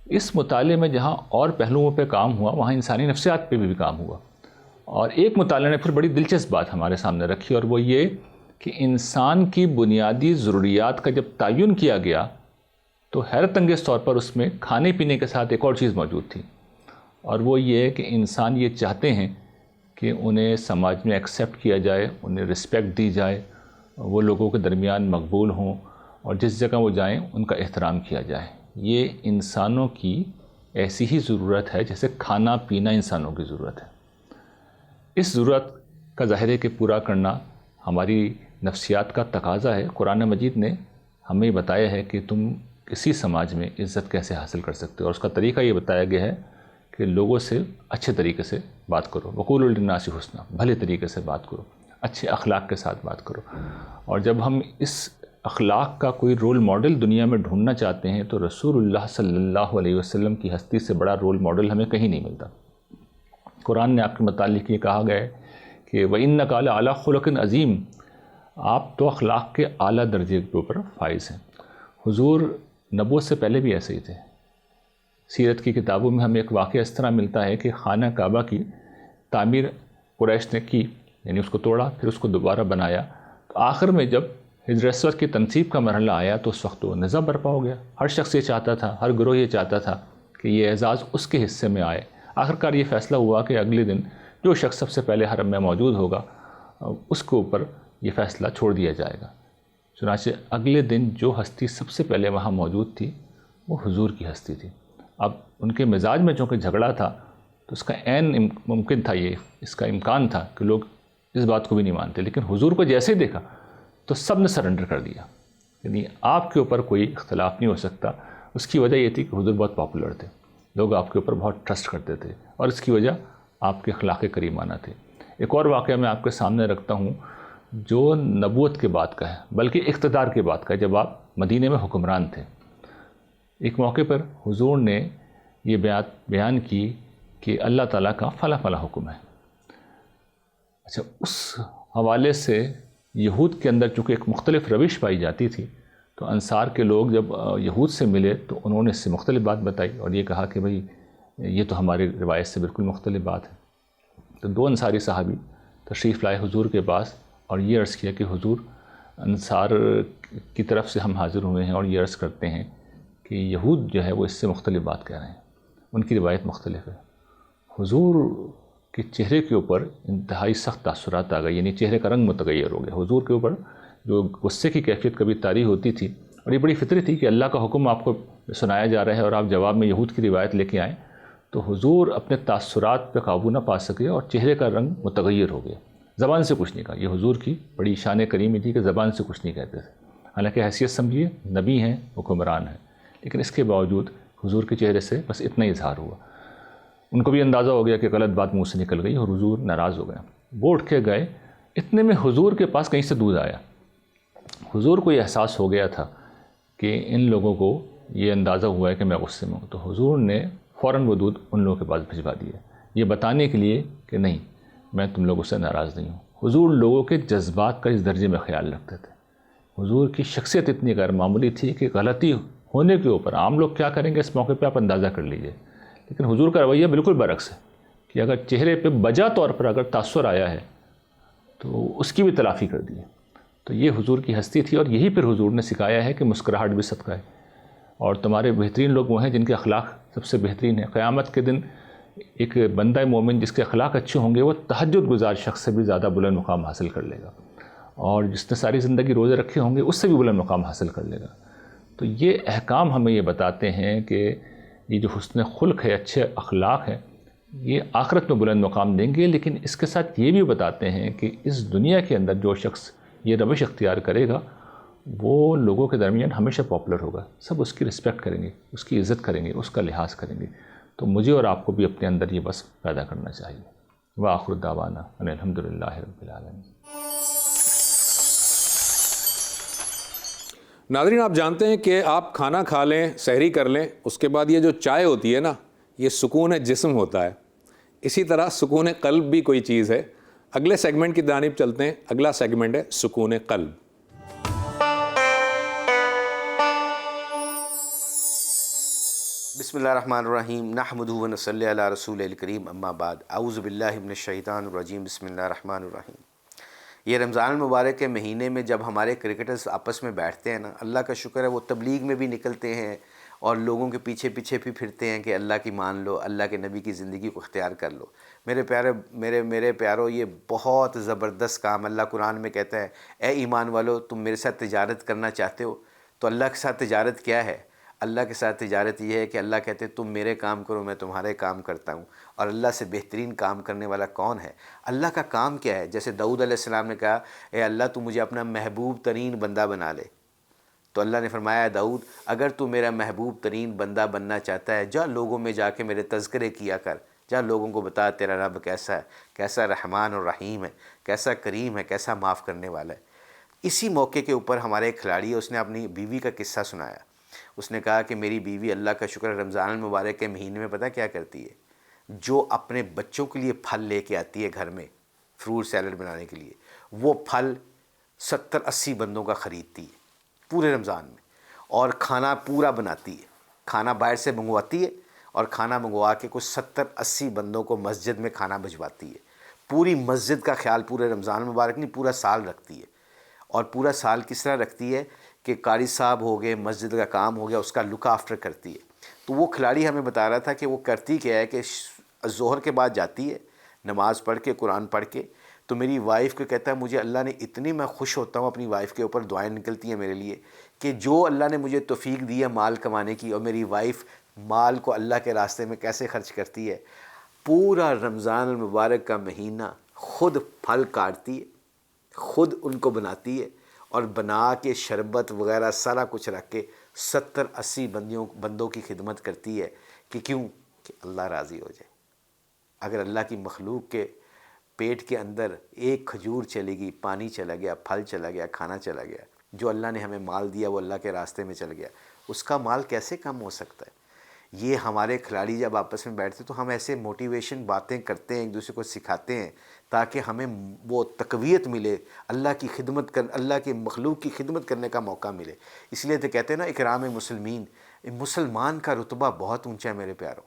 اس مطالعے میں جہاں اور پہلوؤں پہ کام ہوا، وہاں انسانی نفسیات پہ بھی کام ہوا، اور ایک مطالعے نے پھر بڑی دلچسپ بات ہمارے سامنے رکھی، اور وہ یہ کہ انسان کی بنیادی ضروریات کا جب تعین کیا گیا تو حیرت انگیز طور پر اس میں کھانے پینے کے ساتھ ایک اور چیز موجود تھی، اور وہ یہ ہے کہ انسان یہ چاہتے ہیں کہ انہیں سماج میں ایکسیپٹ کیا جائے، انہیں رسپیکٹ دی جائے، وہ لوگوں کے درمیان مقبول ہوں، اور جس جگہ وہ جائیں ان کا احترام کیا جائے۔ یہ انسانوں کی ایسی ہی ضرورت ہے جیسے کھانا پینا انسانوں کی ضرورت ہے۔ اس ضرورت کا ظاہر ہے کہ پورا کرنا ہماری نفسیات کا تقاضا ہے۔ قرآن مجید نے ہمیں بتایا ہے کہ تم کسی سماج میں عزت کیسے حاصل کر سکتے ہو، اور اس کا طریقہ یہ بتایا گیا ہے کہ لوگوں سے اچھے طریقے سے بات کرو، وقولوا للناس حسنا، بھلے طریقے سے بات کرو، اچھے اخلاق کے ساتھ بات کرو۔ اور جب ہم اس اخلاق کا کوئی رول ماڈل دنیا میں ڈھونڈنا چاہتے ہیں تو رسول اللہ صلی اللہ علیہ وسلم کی ہستی سے بڑا رول ماڈل ہمیں کہیں نہیں ملتا۔ قرآن نے آپ کے متعلق یہ کہا گیا ہے کہ وَإِنَّكَ لَعَلَىٰ خُلُقٍ عَظِيمٍ، آپ تو اخلاق کے اعلیٰ درجے کے اوپر فائز ہیں۔ حضور نبوت سے پہلے بھی ایسے ہی تھے۔ سیرت کی کتابوں میں ہمیں ایک واقعہ اس طرح ملتا ہے کہ خانہ کعبہ کی تعمیر قریش نے کی، یعنی اس کو توڑا پھر اس کو دوبارہ بنایا، تو آخر میں جب ہجر اسود کی تنصیب کا مرحلہ آیا تو اس وقت وہ نظام برپا ہو گیا۔ ہر شخص یہ چاہتا تھا، ہر گروہ یہ چاہتا تھا کہ یہ اعزاز اس کے حصے میں آئے۔ آخرکار یہ فیصلہ ہوا کہ اگلے دن جو شخص سب سے پہلے حرم میں موجود ہوگا اس کے اوپر یہ فیصلہ چھوڑ دیا جائے گا۔ چنانچہ اگلے دن جو ہستی سب سے پہلے وہاں موجود تھی وہ حضور کی ہستی تھی۔ اب ان کے مزاج میں چونکہ جھگڑا تھا تو اس کا عین ممکن تھا، یہ اس کا امکان تھا کہ لوگ اس بات کو بھی نہیں مانتے، لیکن حضور کو جیسے ہی دیکھا تو سب نے سرنڈر کر دیا۔ یعنی آپ کے اوپر کوئی اختلاف نہیں ہو سکتا۔ اس کی وجہ یہ تھی کہ حضور بہت پاپولر تھے، لوگ آپ کے اوپر بہت ٹرسٹ کرتے تھے، اور اس کی وجہ آپ کے اخلاق کریمانہ تھے۔ ایک اور واقعہ میں آپ کے سامنے رکھتا ہوں جو نبوت کے بعد کا ہے، بلکہ اقتدار کے بعد کا ہے، جب آپ مدینے میں حکمران تھے۔ ایک موقع پر حضور نے یہ بیان کی کہ اللہ تعالیٰ کا فلاں فلاں حکم ہے۔ اچھا، اس حوالے سے یہود کے اندر چونکہ ایک مختلف روش پائی جاتی تھی، تو انصار کے لوگ جب یہود سے ملے تو انہوں نے اس سے مختلف بات بتائی اور یہ کہا کہ بھئی یہ تو ہماری روایت سے بالکل مختلف بات ہے۔ تو دو انصاری صحابی تشریف لائے حضور کے پاس اور یہ عرض کیا کہ حضور، انصار کی طرف سے ہم حاضر ہوئے ہیں اور یہ عرض کرتے ہیں کہ یہود جو ہے وہ اس سے مختلف بات کہہ رہے ہیں، ان کی روایت مختلف ہے۔ حضور کے چہرے کے اوپر انتہائی سخت تاثرات آ گئے، یعنی چہرے کا رنگ متغیر ہو گیا۔ حضور کے اوپر جو غصے کی کیفیت کبھی طاری ہوتی تھی، اور یہ بڑی فطری تھی کہ اللہ کا حکم آپ کو سنایا جا رہا ہے اور آپ جواب میں یہود کی روایت لے کے آئیں، تو حضور اپنے تاثرات پہ قابو نہ پا سکے اور چہرے کا رنگ متغیر ہو گیا، زبان سے کچھ نہیں کہا۔ یہ حضور کی بڑی شان کریمی تھی کہ زبان سے کچھ نہیں کہتے تھے، حالانکہ حیثیت سمجھیے نبی ہیں، حکمران ہیں، لیکن اس کے باوجود حضور کے چہرے سے بس اتنا ہی اظہار ہوا۔ ان کو بھی اندازہ ہو گیا کہ غلط بات منہ سے نکل گئی اور حضور ناراض ہو گئے۔ وہ اٹھ کے گئے، اتنے میں حضور کے پاس کہیں سے دودھ آیا۔ حضور کو یہ احساس ہو گیا تھا کہ ان لوگوں کو یہ اندازہ ہوا ہے کہ میں غصے میں ہوں، تو حضور نے فوراً وہ دودھ ان لوگوں کے پاس بھجوا دیا، یہ بتانے کے لیے کہ نہیں، میں تم لوگوں سے ناراض نہیں ہوں۔ حضور لوگوں کے جذبات کا اس درجے میں خیال رکھتے تھے۔ حضور کی شخصیت اتنی غیر معمولی تھی کہ غلطی ہونے کے اوپر عام لوگ کیا کریں گے اس موقع پہ آپ اندازہ کر لیجئے، لیکن حضور کا رویہ بالکل برعکس ہے کہ اگر چہرے پہ بجا طور پر اگر تاثر آیا ہے تو اس کی بھی تلافی کر دی ہے۔ تو یہ حضور کی ہستی تھی، اور یہی پھر حضور نے سکھایا ہے کہ مسکراہٹ بھی صدقہ ہے، اور تمہارے بہترین لوگ وہ ہیں جن کے اخلاق سب سے بہترین ہیں۔ قیامت کے دن ایک بندہ مومن جس کے اخلاق اچھے ہوں گے وہ تہجد گزار شخص سے بھی زیادہ بلند مقام حاصل کر لے گا، اور جس نے ساری زندگی روزے رکھے ہوں گے اس سے بھی بلند مقام حاصل کر لے گا۔ تو یہ احکام ہمیں یہ بتاتے ہیں کہ یہ جو حسن خلق ہے، اچھے اخلاق ہے، یہ آخرت میں بلند مقام دیں گے، لیکن اس کے ساتھ یہ بھی بتاتے ہیں کہ اس دنیا کے اندر جو شخص یہ روش اختیار کرے گا وہ لوگوں کے درمیان ہمیشہ پاپولر ہوگا، سب اس کی رسپیکٹ کریں گے، اس کی عزت کریں گے، اس کا لحاظ کریں گے۔ تو مجھے اور آپ کو بھی اپنے اندر یہ بس پیدا کرنا چاہیے۔ وآخر دعوانا ان الحمدللہ رب العالمین۔ ناظرین، آپ جانتے ہیں کہ آپ کھانا کھا لیں، سحری کر لیں، اس کے بعد یہ جو چائے ہوتی ہے نا، یہ سکون جسم ہوتا ہے، اسی طرح سکون قلب بھی کوئی چیز ہے۔ اگلے سیگمنٹ کی جانب چلتے ہیں۔ اگلا سیگمنٹ ہے سکون قلب۔ بسم اللہ الرحمن الرحیم، نحمدہ و نصلی علی رسول الکریم، اما بعد، اعوذ باللہ من الشیطان الرجیم، بسم اللہ الرحمن الرحیم۔ یہ رمضان المبارک کے مہینے میں جب ہمارے کرکٹرز آپس میں بیٹھتے ہیں نا، اللہ کا شکر ہے وہ تبلیغ میں بھی نکلتے ہیں اور لوگوں کے پیچھے پیچھے بھی پھرتے ہیں کہ اللہ کی مان لو، اللہ کے نبی کی زندگی کو اختیار کر لو۔ میرے پیارو، یہ بہت زبردست کام اللہ قرآن میں کہتا ہے، اے ایمان والو تم میرے ساتھ تجارت کرنا چاہتے ہو تو اللہ کے ساتھ تجارت کیا ہے؟ اللہ کے ساتھ تجارت یہ ہے کہ اللہ کہتے ہیں تم میرے کام کرو میں تمہارے کام کرتا ہوں، اور اللہ سے بہترین کام کرنے والا کون ہے؟ اللہ کا کام کیا ہے؟ جیسے داؤد علیہ السلام نے کہا، اے اللہ تو مجھے اپنا محبوب ترین بندہ بنا لے، تو اللہ نے فرمایا داؤد اگر تو میرا محبوب ترین بندہ بننا چاہتا ہے جا لوگوں میں جا کے میرے تذکرے کیا کر، جا لوگوں کو بتا تیرا رب کیسا ہے، کیسا رحمان اور رحیم ہے، کیسا کریم ہے، کیسا معاف کرنے والا ہے۔ اسی موقع کے اوپر ہمارے ایک کھلاڑی ہے، اس نے اپنی بیوی کا قصہ سنایا۔ اس نے کہا کہ میری بیوی اللہ کا شکر ہے رمضان المبارک کے مہینے میں پتہ کیا کرتی ہے؟ جو اپنے بچوں کے لیے پھل لے کے آتی ہے گھر میں فروٹ سیلڈ بنانے کے لیے، وہ پھل 70-80 بندوں کا خریدتی ہے پورے رمضان میں، اور کھانا پورا بناتی ہے، کھانا باہر سے منگواتی ہے اور کھانا منگوا کے کچھ 70-80 بندوں کو مسجد میں کھانا بھجواتی ہے۔ پوری مسجد کا خیال پورے رمضان مبارک نہیں پورا سال رکھتی ہے، اور پورا سال کس طرح رکھتی ہے کہ قاری صاحب ہو گئے، مسجد کا کام ہو گیا، اس کا لک آفٹر کرتی ہے۔ تو وہ کھلاڑی ہمیں بتا رہا تھا کہ وہ کرتی کیا ہے کہ ظہر کے بعد جاتی ہے نماز پڑھ کے قرآن پڑھ کے، تو میری وائف کو کہتا ہے مجھے اللہ نے اتنی، میں خوش ہوتا ہوں اپنی وائف کے اوپر، دعائیں نکلتی ہیں میرے لیے کہ جو اللہ نے مجھے توفیق دی ہے مال کمانے کی، اور میری وائف مال کو اللہ کے راستے میں کیسے خرچ کرتی ہے۔ پورا رمضان المبارک کا مہینہ خود پھل کاٹتی ہے، خود ان کو بناتی ہے، اور بنا کے شربت وغیرہ سارا کچھ رکھ کے 70-80 بندوں کی خدمت کرتی ہے کہ کیوں؟ کہ اللہ راضی ہو جائے۔ اگر اللہ کی مخلوق کے پیٹ کے اندر ایک کھجور چلے گی، پانی چلا گیا، پھل چلا گیا، کھانا چلا گیا، جو اللہ نے ہمیں مال دیا وہ اللہ کے راستے میں چل گیا، اس کا مال کیسے کم ہو سکتا ہے؟ یہ ہمارے کھلاڑی جب آپس میں بیٹھتے تو ہم ایسے موٹیویشن باتیں کرتے ہیں، ایک دوسرے کو سکھاتے ہیں تاکہ ہمیں وہ تقویت ملے، اللہ کی خدمت اللہ کی مخلوق کی خدمت کرنے کا موقع ملے۔ اس لیے تو کہتے ہیں نا اکرام مسلمین، مسلمان کا رتبہ بہت اونچا ہے میرے پیاروں،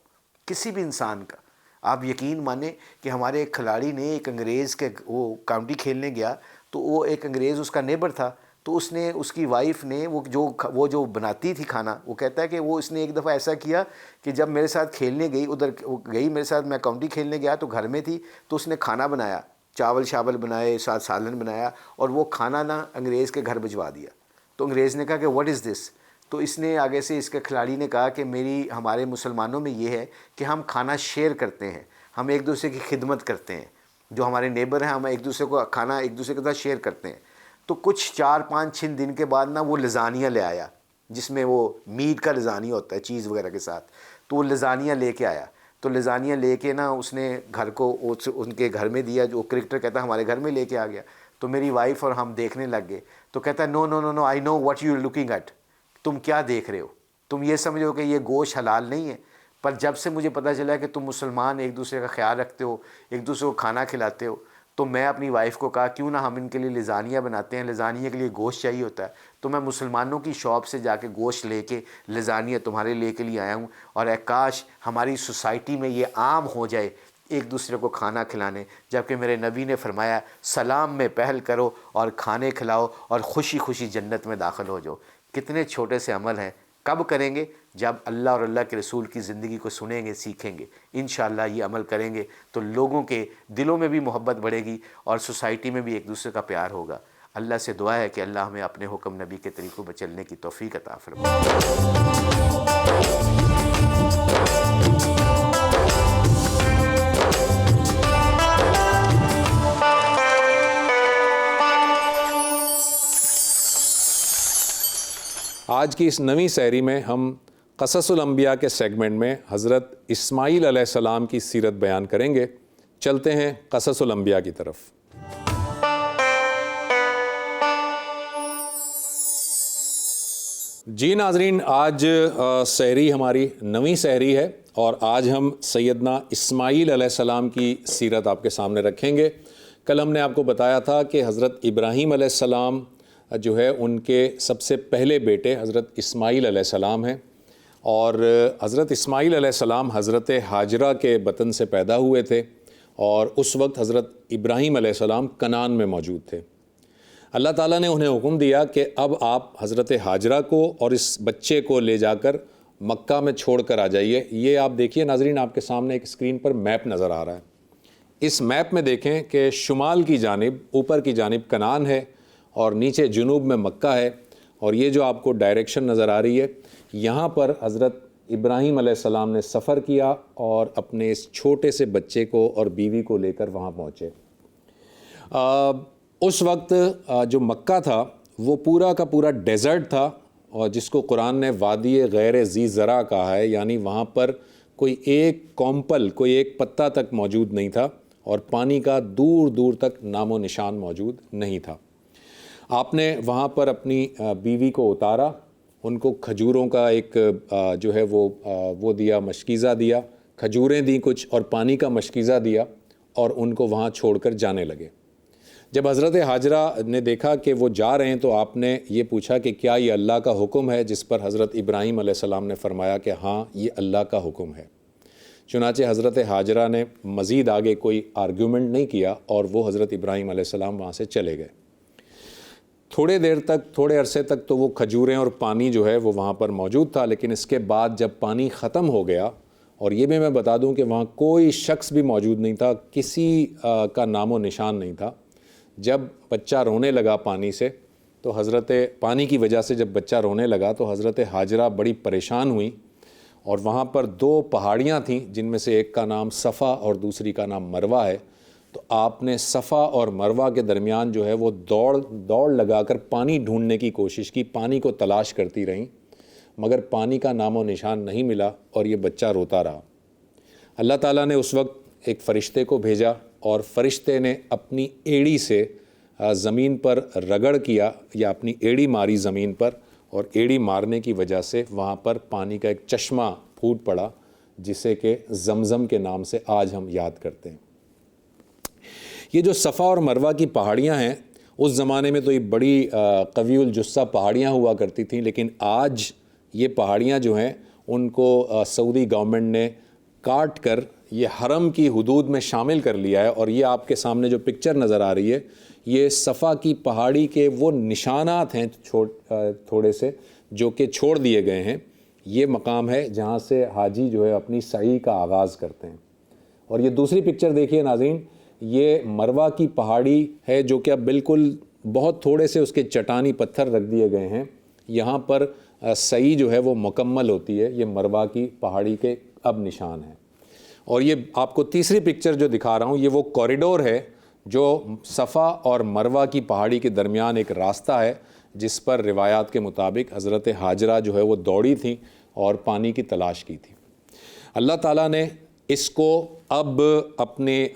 کسی بھی انسان کا۔ آپ یقین مانیں کہ ہمارے ایک کھلاڑی نے ایک انگریز کے، وہ کاؤنٹی کھیلنے گیا تو وہ ایک انگریز اس کا نیبر تھا، تو اس نے، اس کی وائف نے وہ جو بناتی تھی کھانا، وہ کہتا ہے کہ وہ اس نے ایک دفعہ ایسا کیا کہ جب میرے ساتھ کھیلنے گئی، ادھر گئی میرے ساتھ، میں کاؤنٹی کھیلنے گیا تو گھر میں تھی، تو اس نے کھانا بنایا، چاول شاول بنائے، ساتھ سالن بنایا، اور وہ کھانا نا انگریز کے گھر بھجوا دیا۔ تو انگریز نے کہا کہ واٹ از دس؟ تو اس نے آگے سے، اس کے کھلاڑی نے کہا کہ ہمارے مسلمانوں میں یہ ہے کہ ہم کھانا شیئر کرتے ہیں، ہم ایک دوسرے کی خدمت کرتے ہیں، جو ہمارے نیبر ہیں ہم ایک دوسرے کو کھانا ایک دوسرے کے ساتھ شیئر کرتے ہیں۔ تو کچھ 4-5-6 دن کے بعد نا وہ لزانیہ لے آیا، جس میں وہ میٹ کا لزانیہ ہوتا ہے چیز وغیرہ کے ساتھ، تو وہ لزانیہ لے کے آیا، تو لزانیہ لے کے نا اس نے گھر کو ان کے گھر میں دیا، جو کرکٹر کہتا ہے ہمارے گھر میں لے کے آ گیا۔ تو میری وائف اور ہم دیکھنے لگ گئے، تو کہتا ہے no no no no I no what you looking at, تم کیا دیکھ رہے ہو؟ تم یہ سمجھو کہ یہ گوشت حلال نہیں ہے، پر جب سے مجھے پتہ چلا کہ تم مسلمان ایک دوسرے کا خیال رکھتے ہو، ایک دوسرے کو کھانا کھلاتے ہو، تو میں اپنی وائف کو کہا کیوں نہ ہم ان کے لیے لزانیہ بناتے ہیں، لزانیہ کے لیے گوشت چاہیے ہوتا ہے، تو میں مسلمانوں کی شاپ سے جا کے گوشت لے کے لزانیہ تمہارے لے کے لیے آیا ہوں، اور اے کاش ہماری سوسائٹی میں یہ عام ہو جائے ایک دوسرے کو کھانا کھلانے، جبکہ میرے نبی نے فرمایا سلام میں پہل کرو اور کھانے کھلاؤ اور خوشی خوشی جنت میں داخل ہو جاؤ۔ کتنے چھوٹے سے عمل ہیں، کب کریں گے؟ جب اللہ اور اللہ کے رسول کی زندگی کو سنیں گے، سیکھیں گے، انشاءاللہ یہ عمل کریں گے تو لوگوں کے دلوں میں بھی محبت بڑھے گی اور سوسائٹی میں بھی ایک دوسرے کا پیار ہوگا۔ اللہ سے دعا ہے کہ اللہ ہمیں اپنے حکم نبی کے طریقوں پر چلنے کی توفیق عطا فرمائے۔ آج کی اس نئی سحری میں ہم قصص الانبیاء کے سیگمنٹ میں حضرت اسماعیل علیہ السلام کی سیرت بیان کریں گے۔ چلتے ہیں قصص الانبیاء کی طرف۔ جی ناظرین، آج سحری ہماری نئی سحری ہے اور آج ہم سیدنا اسماعیل علیہ السلام کی سیرت آپ کے سامنے رکھیں گے۔ کل ہم نے آپ کو بتایا تھا کہ حضرت ابراہیم علیہ السلام جو ہے ان کے سب سے پہلے بیٹے حضرت اسماعیل علیہ السلام ہیں، اور حضرت اسماعیل علیہ السلام حضرت ہاجرہ کے بطن سے پیدا ہوئے تھے، اور اس وقت حضرت ابراہیم علیہ السلام کنعان میں موجود تھے۔ اللہ تعالیٰ نے انہیں حکم دیا کہ اب آپ حضرت ہاجرہ کو اور اس بچے کو لے جا کر مکہ میں چھوڑ کر آ جائیے۔ یہ آپ دیکھیے ناظرین، آپ کے سامنے ایک اسکرین پر میپ نظر آ رہا ہے۔ اس میپ میں دیکھیں کہ شمال کی جانب، اوپر کی جانب کنعان ہے اور نیچے جنوب میں مکہ ہے، اور یہ جو آپ کو ڈائریکشن نظر آ رہی ہے، یہاں پر حضرت ابراہیم علیہ السلام نے سفر کیا اور اپنے اس چھوٹے سے بچے کو اور بیوی کو لے کر وہاں پہنچے۔ اس وقت جو مکہ تھا وہ پورا کا پورا ڈیزرٹ تھا، اور جس کو قرآن نے وادی غیر ذی زرع کہا ہے، یعنی وہاں پر کوئی ایک کومپل، کوئی ایک پتا تک موجود نہیں تھا، اور پانی کا دور دور تک نام و نشان موجود نہیں تھا۔ آپ نے وہاں پر اپنی بیوی کو اتارا، ان کو کھجوروں کا ایک جو ہے وہ دیا، مشکیزہ دیا، کھجوریں دیں کچھ اور پانی کا مشکیزہ دیا، اور ان کو وہاں چھوڑ کر جانے لگے۔ جب حضرت ہاجرہ نے دیکھا کہ وہ جا رہے ہیں تو آپ نے یہ پوچھا کہ کیا یہ اللہ کا حکم ہے، جس پر حضرت ابراہیم علیہ السلام نے فرمایا کہ ہاں یہ اللہ کا حکم ہے۔ چنانچہ حضرت ہاجرہ نے مزید آگے کوئی آرگیومنٹ نہیں کیا، اور وہ حضرت ابراہیم علیہ السلام وہاں سے چلے گئے۔ تھوڑے عرصے تک تو وہ کھجوریں اور پانی جو ہے وہ وہاں پر موجود تھا، لیکن اس کے بعد جب پانی ختم ہو گیا، اور یہ بھی میں بتا دوں کہ وہاں کوئی شخص بھی موجود نہیں تھا، کسی کا نام و نشان نہیں تھا۔ جب بچہ رونے لگا پانی کی وجہ سے جب بچہ رونے لگا تو حضرت ہاجرہ بڑی پریشان ہوئیں، اور وہاں پر 2 پہاڑیاں تھیں جن میں سے ایک کا نام صفا اور دوسری کا نام مروہ ہے۔ تو آپ نے صفا اور مروہ کے درمیان جو ہے وہ دوڑ لگا کر پانی ڈھونڈنے کی کوشش کی، پانی کو تلاش کرتی رہیں، مگر پانی کا نام و نشان نہیں ملا، اور یہ بچہ روتا رہا۔ اللہ تعالیٰ نے اس وقت ایک فرشتے کو بھیجا، اور فرشتے نے اپنی ایڑی سے زمین پر رگڑ کیا، یا اپنی ایڑی ماری زمین پر، اور ایڑی مارنے کی وجہ سے وہاں پر پانی کا ایک چشمہ پھوٹ پڑا، جسے کہ زمزم کے نام سے آج ہم یاد کرتے ہیں۔ یہ جو صفا اور مروہ کی پہاڑیاں ہیں، اس زمانے میں تو یہ بڑی قوی الجثہ پہاڑیاں ہوا کرتی تھیں، لیکن آج یہ پہاڑیاں جو ہیں ان کو سعودی گورنمنٹ نے کاٹ کر یہ حرم کی حدود میں شامل کر لیا ہے، اور یہ آپ کے سامنے جو پکچر نظر آ رہی ہے، یہ صفا کی پہاڑی کے وہ نشانات ہیں تھوڑے سے جو کہ چھوڑ دیے گئے ہیں۔ یہ مقام ہے جہاں سے حاجی جو ہے اپنی سعی کا آغاز کرتے ہیں۔ اور یہ دوسری پکچر دیکھیے ناظرین، یہ مروہ کی پہاڑی ہے جو کہ اب بالکل بہت تھوڑے سے اس کے چٹانی پتھر رکھ دیے گئے ہیں، یہاں پر سعی جو ہے وہ مکمل ہوتی ہے۔ یہ مروہ کی پہاڑی کے اب نشان ہیں۔ اور یہ آپ کو تیسری پکچر جو دکھا رہا ہوں، یہ وہ کوریڈور ہے جو صفا اور مروہ کی پہاڑی کے درمیان ایک راستہ ہے، جس پر روایات کے مطابق حضرت ہاجرہ جو ہے وہ دوڑی تھیں اور پانی کی تلاش کی تھی۔ اللہ تعالیٰ نے اس کو اب اپنے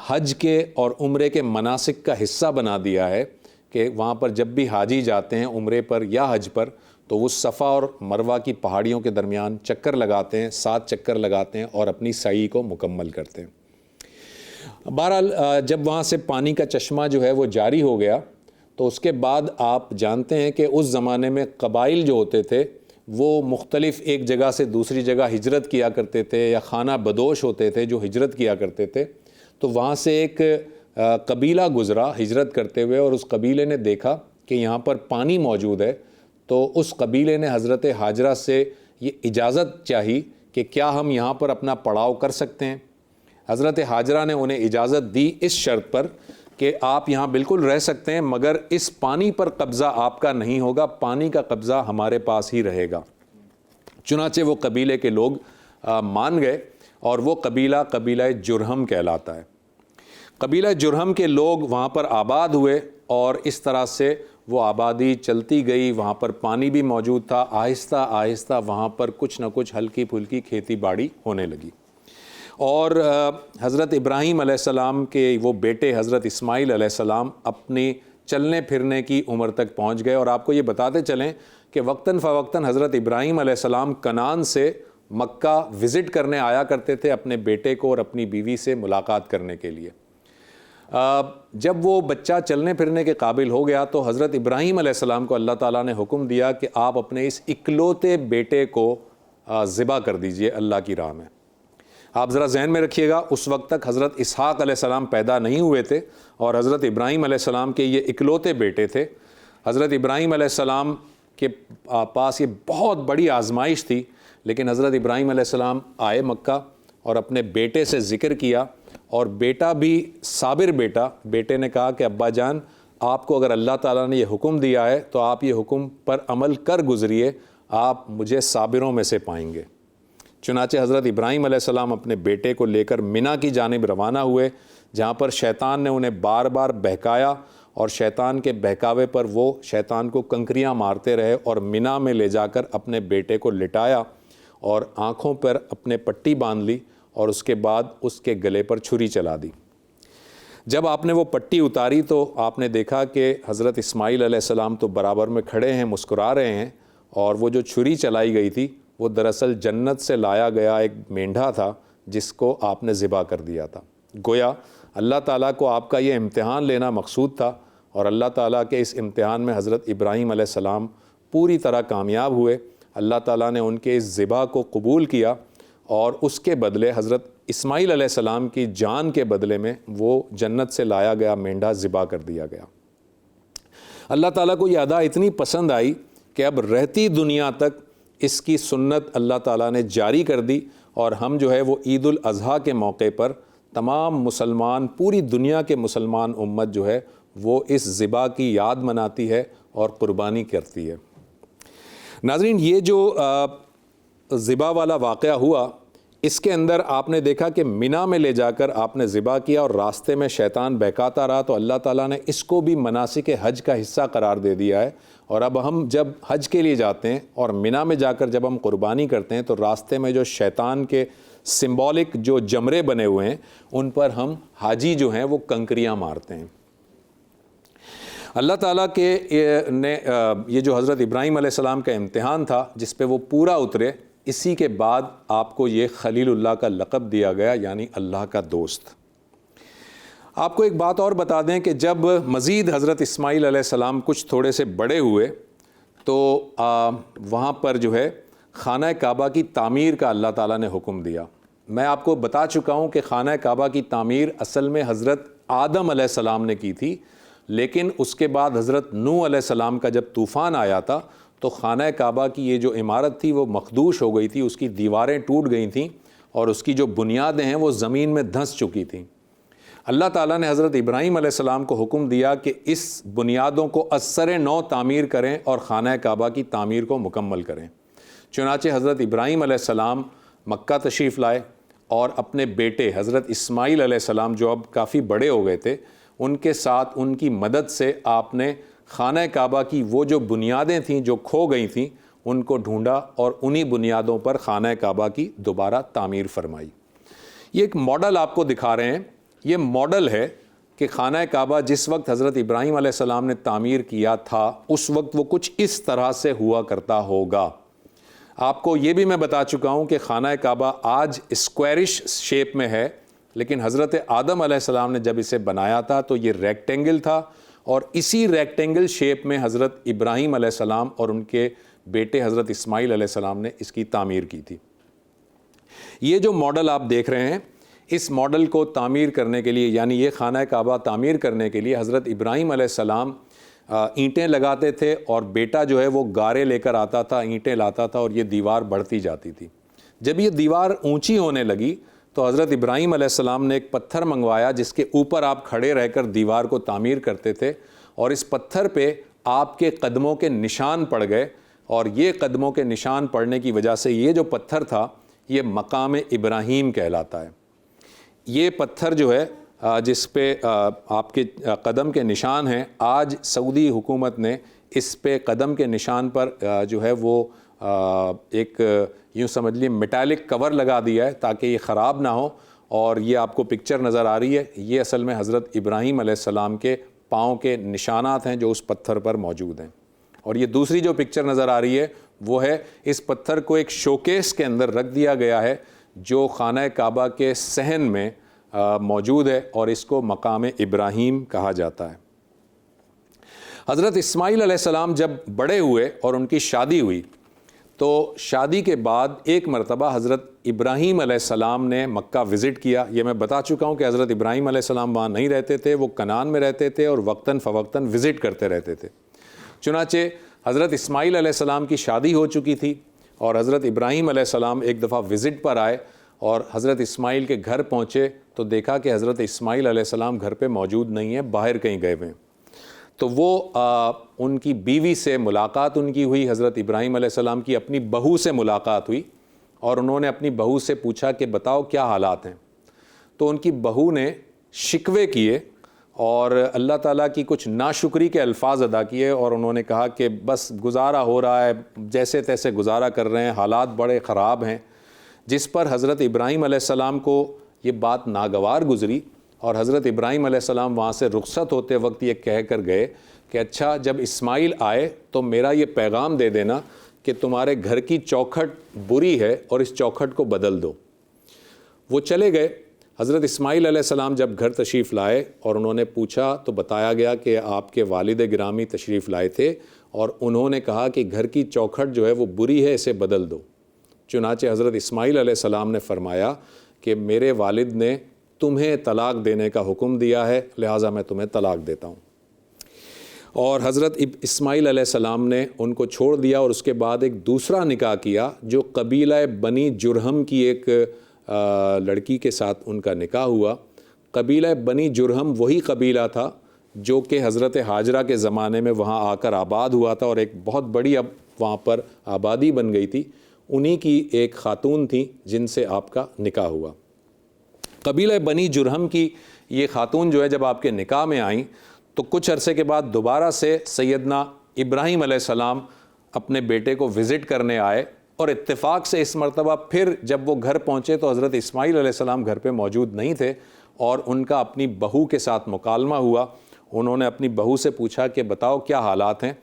حج کے اور عمرے کے مناسک کا حصہ بنا دیا ہے، کہ وہاں پر جب بھی حاجی جاتے ہیں عمرے پر یا حج پر، تو وہ صفا اور مروہ کی پہاڑیوں کے درمیان چکر لگاتے ہیں، 7 چکر لگاتے ہیں، اور اپنی سعی کو مکمل کرتے ہیں۔ بہرحال جب وہاں سے پانی کا چشمہ جو ہے وہ جاری ہو گیا، تو اس کے بعد آپ جانتے ہیں کہ اس زمانے میں قبائل جو ہوتے تھے وہ مختلف ایک جگہ سے دوسری جگہ ہجرت کیا کرتے تھے، یا خانہ بدوش ہوتے تھے جو ہجرت کیا کرتے تھے۔ تو وہاں سے ایک قبیلہ گزرا ہجرت کرتے ہوئے، اور اس قبیلے نے دیکھا کہ یہاں پر پانی موجود ہے، تو اس قبیلے نے حضرت ہاجرہ سے یہ اجازت چاہی کہ کیا ہم یہاں پر اپنا پڑاؤ کر سکتے ہیں۔ حضرت ہاجرہ نے انہیں اجازت دی اس شرط پر کہ آپ یہاں بالکل رہ سکتے ہیں، مگر اس پانی پر قبضہ آپ کا نہیں ہوگا، پانی کا قبضہ ہمارے پاس ہی رہے گا۔ چنانچہ وہ قبیلے کے لوگ مان گئے، اور وہ قبیلہ جرہم کہلاتا ہے۔ قبیلہ جرہم کے لوگ وہاں پر آباد ہوئے، اور اس طرح سے وہ آبادی چلتی گئی۔ وہاں پر پانی بھی موجود تھا، آہستہ آہستہ وہاں پر کچھ نہ کچھ ہلکی پھلکی کھیتی باڑی ہونے لگی۔ اور حضرت ابراہیم علیہ السلام کے وہ بیٹے حضرت اسماعیل علیہ السلام اپنی چلنے پھرنے کی عمر تک پہنچ گئے۔ اور آپ کو یہ بتاتے چلیں کہ وقتاً فوقتاً حضرت ابراہیم علیہ السلام کنعان سے مکہ وزٹ کرنے آیا کرتے تھے اپنے بیٹے کو اور اپنی بیوی سے ملاقات کرنے کے لیے۔ جب وہ بچہ چلنے پھرنے کے قابل ہو گیا تو حضرت ابراہیم علیہ السلام کو اللہ تعالیٰ نے حکم دیا کہ آپ اپنے اس اکلوتے بیٹے کو ذبح کر دیجئے اللہ کی راہ میں۔ آپ ذرا ذہن میں رکھیے گا اس وقت تک حضرت اسحاق علیہ السلام پیدا نہیں ہوئے تھے اور حضرت ابراہیم علیہ السلام کے یہ اکلوتے بیٹے تھے۔ حضرت ابراہیم علیہ السلام کے پاس یہ بہت بڑی آزمائش تھی، لیکن حضرت ابراہیم علیہ السلام آئے مکہ اور اپنے بیٹے سے ذکر کیا، اور بیٹا بھی صابر بیٹا، بیٹے نے کہا کہ ابا جان آپ کو اگر اللہ تعالیٰ نے یہ حکم دیا ہے تو آپ یہ حکم پر عمل کر گزریے، آپ مجھے صابروں میں سے پائیں گے۔ چنانچہ حضرت ابراہیم علیہ السلام اپنے بیٹے کو لے کر منی کی جانب روانہ ہوئے، جہاں پر شیطان نے انہیں بار بار بہکایا، اور شیطان کے بہکاوے پر وہ شیطان کو کنکریاں مارتے رہے اور منی میں لے جا کر اپنے بیٹے کو لٹایا اور آنکھوں پر اپنے پٹی باندھ لی اور اس کے بعد اس کے گلے پر چھری چلا دی۔ جب آپ نے وہ پٹی اتاری تو آپ نے دیکھا کہ حضرت اسماعیل علیہ السلام تو برابر میں کھڑے ہیں، مسکرا رہے ہیں، اور وہ جو چھری چلائی گئی تھی وہ دراصل جنت سے لایا گیا ایک مینڈھا تھا جس کو آپ نے ذبح کر دیا تھا۔ گویا اللہ تعالیٰ کو آپ کا یہ امتحان لینا مقصود تھا، اور اللہ تعالیٰ کے اس امتحان میں حضرت ابراہیم علیہ السلام پوری طرح کامیاب ہوئے۔ اللہ تعالیٰ نے ان کے اس ذبح کو قبول کیا، اور اس کے بدلے حضرت اسماعیل علیہ السلام کی جان کے بدلے میں وہ جنت سے لایا گیا مینڈھا ذبح کر دیا گیا۔ اللہ تعالیٰ کو یہ ادا اتنی پسند آئی کہ اب رہتی دنیا تک اس کی سنت اللہ تعالیٰ نے جاری کر دی، اور ہم جو ہے وہ عید الاضحیٰ کے موقع پر تمام مسلمان، پوری دنیا کے مسلمان امت جو ہے وہ اس ذبح کی یاد مناتی ہے اور قربانی کرتی ہے۔ ناظرین، یہ جو ذبح والا واقعہ ہوا، اس کے اندر آپ نے دیکھا کہ منی میں لے جا کر آپ نے ذبح کیا اور راستے میں شیطان بہکاتا رہا، تو اللہ تعالیٰ نے اس کو بھی مناسک حج کا حصہ قرار دے دیا ہے۔ اور اب ہم جب حج کے لیے جاتے ہیں اور منی میں جا کر جب ہم قربانی کرتے ہیں تو راستے میں جو شیطان کے سمبولک جو جمرے بنے ہوئے ہیں ان پر ہم حاجی جو ہیں وہ کنکریاں مارتے ہیں۔ اللہ تعالیٰ کے نے یہ جو حضرت ابراہیم علیہ السلام کا امتحان تھا جس پہ وہ پورا اترے، اسی کے بعد آپ کو یہ خلیل اللہ کا لقب دیا گیا، یعنی اللہ کا دوست۔ آپ کو ایک بات اور بتا دیں کہ جب مزید حضرت اسماعیل علیہ السلام کچھ تھوڑے سے بڑے ہوئے تو وہاں پر جو ہے خانہ کعبہ کی تعمیر کا اللہ تعالیٰ نے حکم دیا۔ میں آپ کو بتا چکا ہوں کہ خانہ کعبہ کی تعمیر اصل میں حضرت آدم علیہ السلام نے کی تھی، لیکن اس کے بعد حضرت نوح علیہ السلام کا جب طوفان آیا تھا تو خانہ کعبہ کی یہ جو عمارت تھی وہ مخدوش ہو گئی تھی، اس کی دیواریں ٹوٹ گئی تھیں اور اس کی جو بنیادیں ہیں وہ زمین میں دھنس چکی تھیں۔ اللہ تعالیٰ نے حضرت ابراہیم علیہ السلام کو حکم دیا کہ اس بنیادوں کو ازسر نو تعمیر کریں اور خانہ کعبہ کی تعمیر کو مکمل کریں۔ چنانچہ حضرت ابراہیم علیہ السلام مکہ تشریف لائے اور اپنے بیٹے حضرت اسماعیل علیہ السلام جو اب کافی بڑے ہو گئے تھے، ان کے ساتھ ان کی مدد سے آپ نے خانہ کعبہ کی وہ جو بنیادیں تھیں جو کھو گئی تھیں ان کو ڈھونڈا اور انہی بنیادوں پر خانہ کعبہ کی دوبارہ تعمیر فرمائی۔ یہ ایک ماڈل آپ کو دکھا رہے ہیں، یہ ماڈل ہے کہ خانہ کعبہ جس وقت حضرت ابراہیم علیہ السلام نے تعمیر کیا تھا اس وقت وہ کچھ اس طرح سے ہوا کرتا ہوگا۔ آپ کو یہ بھی میں بتا چکا ہوں کہ خانہ کعبہ آج اسکوائرش شیپ میں ہے، لیکن حضرت آدم علیہ السلام نے جب اسے بنایا تھا تو یہ ریکٹینگل تھا، اور اسی ریکٹینگل شیپ میں حضرت ابراہیم علیہ السلام اور ان کے بیٹے حضرت اسماعیل علیہ السلام نے اس کی تعمیر کی تھی۔ یہ جو ماڈل آپ دیکھ رہے ہیں، اس ماڈل کو تعمیر کرنے کے لیے، یعنی یہ خانہ کعبہ تعمیر کرنے کے لیے حضرت ابراہیم علیہ السلام اینٹیں لگاتے تھے اور بیٹا جو ہے وہ گارے لے کر آتا تھا، اینٹیں لاتا تھا اور یہ دیوار بڑھتی جاتی تھی۔ جب یہ دیوار اونچی ہونے لگی تو حضرت ابراہیم علیہ السلام نے ایک پتھر منگوایا جس کے اوپر آپ کھڑے رہ کر دیوار کو تعمیر کرتے تھے، اور اس پتھر پہ آپ کے قدموں کے نشان پڑ گئے، اور یہ قدموں کے نشان پڑنے کی وجہ سے یہ جو پتھر تھا یہ مقام ابراہیم کہلاتا ہے۔ یہ پتھر جو ہے جس پہ آپ کے قدم کے نشان ہیں، آج سعودی حکومت نے اس پہ قدم کے نشان پر جو ہے وہ ایک یوں سمجھ لیے میٹالک کور لگا دیا ہے تاکہ یہ خراب نہ ہو، اور یہ آپ کو پکچر نظر آ رہی ہے، یہ اصل میں حضرت ابراہیم علیہ السلام کے پاؤں کے نشانات ہیں جو اس پتھر پر موجود ہیں۔ اور یہ دوسری جو پکچر نظر آ رہی ہے وہ ہے اس پتھر کو ایک شوکیس کے اندر رکھ دیا گیا ہے جو خانہ کعبہ کے صحن میں موجود ہے، اور اس کو مقام ابراہیم کہا جاتا ہے۔ حضرت اسماعیل علیہ السلام جب بڑے ہوئے اور ان کی شادی ہوئی تو شادی کے بعد ایک مرتبہ حضرت ابراہیم علیہ السلام نے مکہ وزٹ کیا. یہ میں بتا چکا ہوں کہ حضرت ابراہیم علیہ السلام وہاں نہیں رہتے تھے, وہ کنعان میں رہتے تھے اور وقتاً فوقتاً وزٹ کرتے رہتے تھے. چنانچہ حضرت اسماعیل علیہ السلام کی شادی ہو چکی تھی اور حضرت ابراہیم علیہ السلام ایک دفعہ وزٹ پر آئے اور حضرت اسماعیل کے گھر پہنچے تو دیکھا کہ حضرت اسماعیل علیہ السلام گھر پہ موجود نہیں ہیں, باہر کہیں گئے ہوئے ہیں. تو وہ ان کی بیوی سے ملاقات ان کی ہوئی, حضرت ابراہیم علیہ السلام کی اپنی بہو سے ملاقات ہوئی اور انہوں نے اپنی بہو سے پوچھا کہ بتاؤ کیا حالات ہیں. تو ان کی بہو نے شکوے کیے اور اللہ تعالیٰ کی کچھ ناشکری کے الفاظ ادا کیے اور انہوں نے کہا کہ بس گزارا ہو رہا ہے, جیسے تیسے گزارا کر رہے ہیں, حالات بڑے خراب ہیں. جس پر حضرت ابراہیم علیہ السلام کو یہ بات ناگوار گزری اور حضرت ابراہیم علیہ السلام وہاں سے رخصت ہوتے وقت یہ کہہ کر گئے کہ اچھا جب اسماعیل آئے تو میرا یہ پیغام دے دینا کہ تمہارے گھر کی چوکھٹ بری ہے اور اس چوکھٹ کو بدل دو. وہ چلے گئے. حضرت اسماعیل علیہ السلام جب گھر تشریف لائے اور انہوں نے پوچھا تو بتایا گیا کہ آپ کے والد گرامی تشریف لائے تھے اور انہوں نے کہا کہ گھر کی چوکھٹ جو ہے وہ بری ہے, اسے بدل دو. چنانچہ حضرت اسماعیل علیہ السلام نے فرمایا کہ میرے والد نے تمہیں طلاق دینے کا حکم دیا ہے, لہٰذا میں تمہیں طلاق دیتا ہوں. اور حضرت اسماعیل علیہ السلام نے ان کو چھوڑ دیا اور اس کے بعد ایک دوسرا نکاح کیا جو قبیلہ بنی جرہم کی ایک لڑکی کے ساتھ ان کا نکاح ہوا. قبیلہ بنی جرہم وہی قبیلہ تھا جو کہ حضرت ہاجرہ کے زمانے میں وہاں آ کر آباد ہوا تھا اور ایک بہت بڑی اب وہاں پر آبادی بن گئی تھی. انہی کی ایک خاتون تھیں جن سے آپ کا نکاح ہوا. قبیلہ بنی جرہم کی یہ خاتون جو ہے جب آپ کے نکاح میں آئیں تو کچھ عرصے کے بعد دوبارہ سے سیدنا ابراہیم علیہ السلام اپنے بیٹے کو وزٹ کرنے آئے اور اتفاق سے اس مرتبہ پھر جب وہ گھر پہنچے تو حضرت اسماعیل علیہ السلام گھر پہ موجود نہیں تھے اور ان کا اپنی بہو کے ساتھ مکالمہ ہوا. انہوں نے اپنی بہو سے پوچھا کہ بتاؤ کیا حالات ہیں.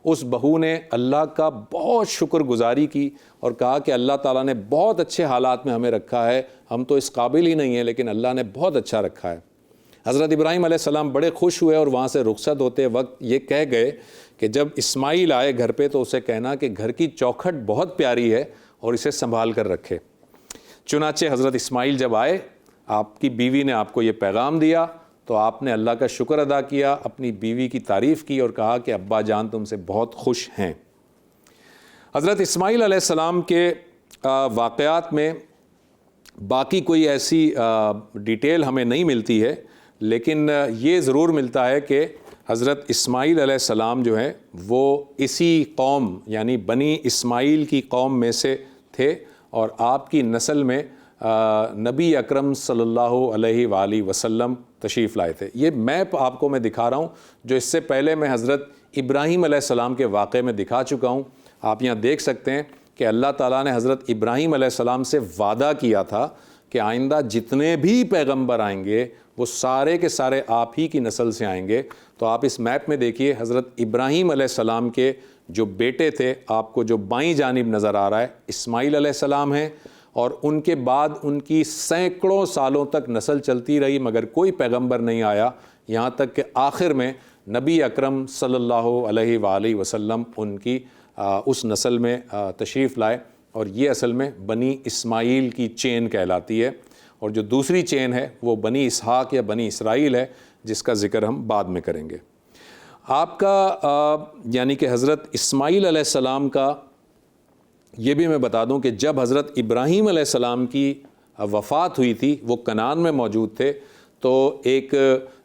اس بہو نے اللہ کا بہت شکر گزاری کی اور کہا کہ اللہ تعالیٰ نے بہت اچھے حالات میں ہمیں رکھا ہے, ہم تو اس قابل ہی نہیں ہیں لیکن اللہ نے بہت اچھا رکھا ہے. حضرت ابراہیم علیہ السلام بڑے خوش ہوئے اور وہاں سے رخصت ہوتے وقت یہ کہہ گئے کہ جب اسماعیل آئے گھر پہ تو اسے کہنا کہ گھر کی چوکھٹ بہت پیاری ہے اور اسے سنبھال کر رکھے. چنانچہ حضرت اسماعیل جب آئے, آپ کی بیوی نے آپ کو یہ پیغام دیا تو آپ نے اللہ کا شکر ادا کیا, اپنی بیوی کی تعریف کی اور کہا کہ ابا جان تم سے بہت خوش ہیں. حضرت اسماعیل علیہ السلام کے واقعات میں باقی کوئی ایسی ڈیٹیل ہمیں نہیں ملتی ہے, لیکن یہ ضرور ملتا ہے کہ حضرت اسماعیل علیہ السلام جو ہیں وہ اسی قوم یعنی بنی اسماعیل کی قوم میں سے تھے اور آپ کی نسل میں نبی اکرم صلی اللہ علیہ وآلہ وسلم تشریف لائے تھے. یہ میپ آپ کو میں دکھا رہا ہوں جو اس سے پہلے میں حضرت ابراہیم علیہ السلام کے واقعے میں دکھا چکا ہوں. آپ یہاں دیکھ سکتے ہیں کہ اللہ تعالیٰ نے حضرت ابراہیم علیہ السلام سے وعدہ کیا تھا کہ آئندہ جتنے بھی پیغمبر آئیں گے وہ سارے کے سارے آپ ہی کی نسل سے آئیں گے. تو آپ اس میپ میں دیکھیے حضرت ابراہیم علیہ السلام کے جو بیٹے تھے, آپ کو جو بائیں جانب نظر آ رہا ہے اسماعیل علیہ السلام ہیں اور ان کے بعد ان کی سینکڑوں سالوں تک نسل چلتی رہی مگر کوئی پیغمبر نہیں آیا, یہاں تک کہ آخر میں نبی اکرم صلی اللہ علیہ وآلہ وسلم ان کی اس نسل میں تشریف لائے اور یہ اصل میں بنی اسماعیل کی چین کہلاتی ہے. اور جو دوسری چین ہے وہ بنی اسحاق یا بنی اسرائیل ہے جس کا ذکر ہم بعد میں کریں گے. آپ کا یعنی کہ حضرت اسماعیل علیہ السلام کا یہ بھی میں بتا دوں کہ جب حضرت ابراہیم علیہ السلام کی وفات ہوئی تھی وہ کنعان میں موجود تھے تو ایک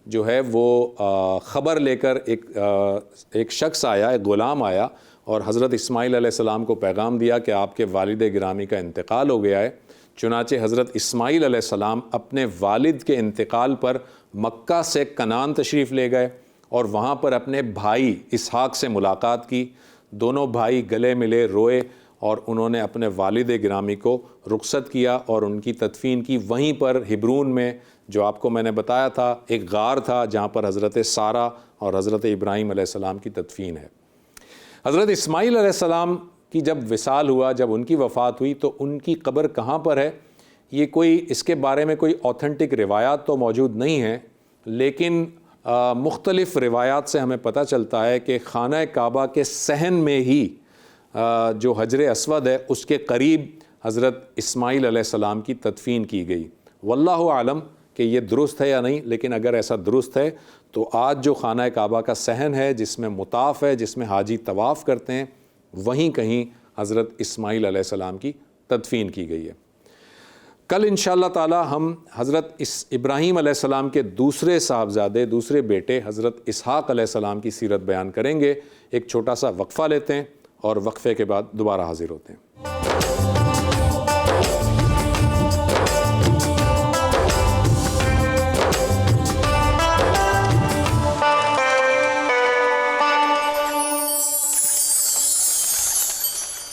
جو ہے وہ خبر لے کر ایک شخص آیا, ایک غلام آیا اور حضرت اسماعیل علیہ السلام کو پیغام دیا کہ آپ کے والد گرامی کا انتقال ہو گیا ہے. چنانچہ حضرت اسماعیل علیہ السلام اپنے والد کے انتقال پر مکہ سے کنعان تشریف لے گئے اور وہاں پر اپنے بھائی اسحاق سے ملاقات کی. دونوں بھائی گلے ملے, روئے اور انہوں نے اپنے والد گرامی کو رخصت کیا اور ان کی تدفین کی وہیں پر ہبرون میں, جو آپ کو میں نے بتایا تھا ایک غار تھا جہاں پر حضرت سارہ اور حضرت ابراہیم علیہ السلام کی تدفین ہے. حضرت اسماعیل علیہ السلام کی جب وصال ہوا, جب ان کی وفات ہوئی تو ان کی قبر کہاں پر ہے یہ کوئی اس کے بارے میں کوئی اوتھینٹک روایات تو موجود نہیں ہیں, لیکن مختلف روایات سے ہمیں پتہ چلتا ہے کہ خانہ کعبہ کے صحن میں ہی جو حجر اسود ہے اس کے قریب حضرت اسماعیل علیہ السلام کی تدفین کی گئی۔ واللہ عالم کہ یہ درست ہے یا نہیں، لیکن اگر ایسا درست ہے تو آج جو خانہ کعبہ کا صحن ہے جس میں مطاف ہے، جس میں حاجی طواف کرتے ہیں، وہیں کہیں حضرت اسماعیل علیہ السلام کی تدفین کی گئی ہے۔ کل انشاءاللہ تعالی ہم حضرت ابراہیم علیہ السلام کے دوسرے صاحبزادے، دوسرے بیٹے حضرت اسحاق علیہ السلام کی سیرت بیان کریں گے۔ ایک چھوٹا سا وقفہ لیتے ہیں اور وقفے کے بعد دوبارہ حاضر ہوتے ہیں۔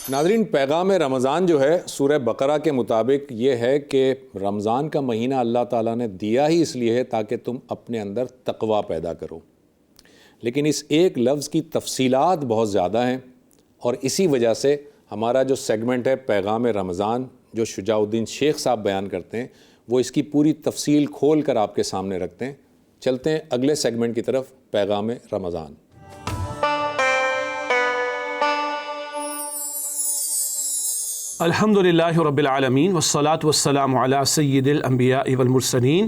ناظرین، پیغام رمضان جو ہے سورہ بقرہ کے مطابق یہ ہے کہ رمضان کا مہینہ اللہ تعالیٰ نے دیا ہی اس لیے ہے تاکہ تم اپنے اندر تقوی پیدا کرو، لیکن اس ایک لفظ کی تفصیلات بہت زیادہ ہیں، اور اسی وجہ سے ہمارا جو سیگمنٹ ہے پیغام رمضان جو شجاع الدین شیخ صاحب بیان کرتے ہیں، وہ اس کی پوری تفصیل کھول کر آپ کے سامنے رکھتے ہیں۔ چلتے ہیں اگلے سیگمنٹ کی طرف، پیغام رمضان۔ الحمد للہ رب العالمین والصلاة والسلام علی سید الانبیاء والمرسلین،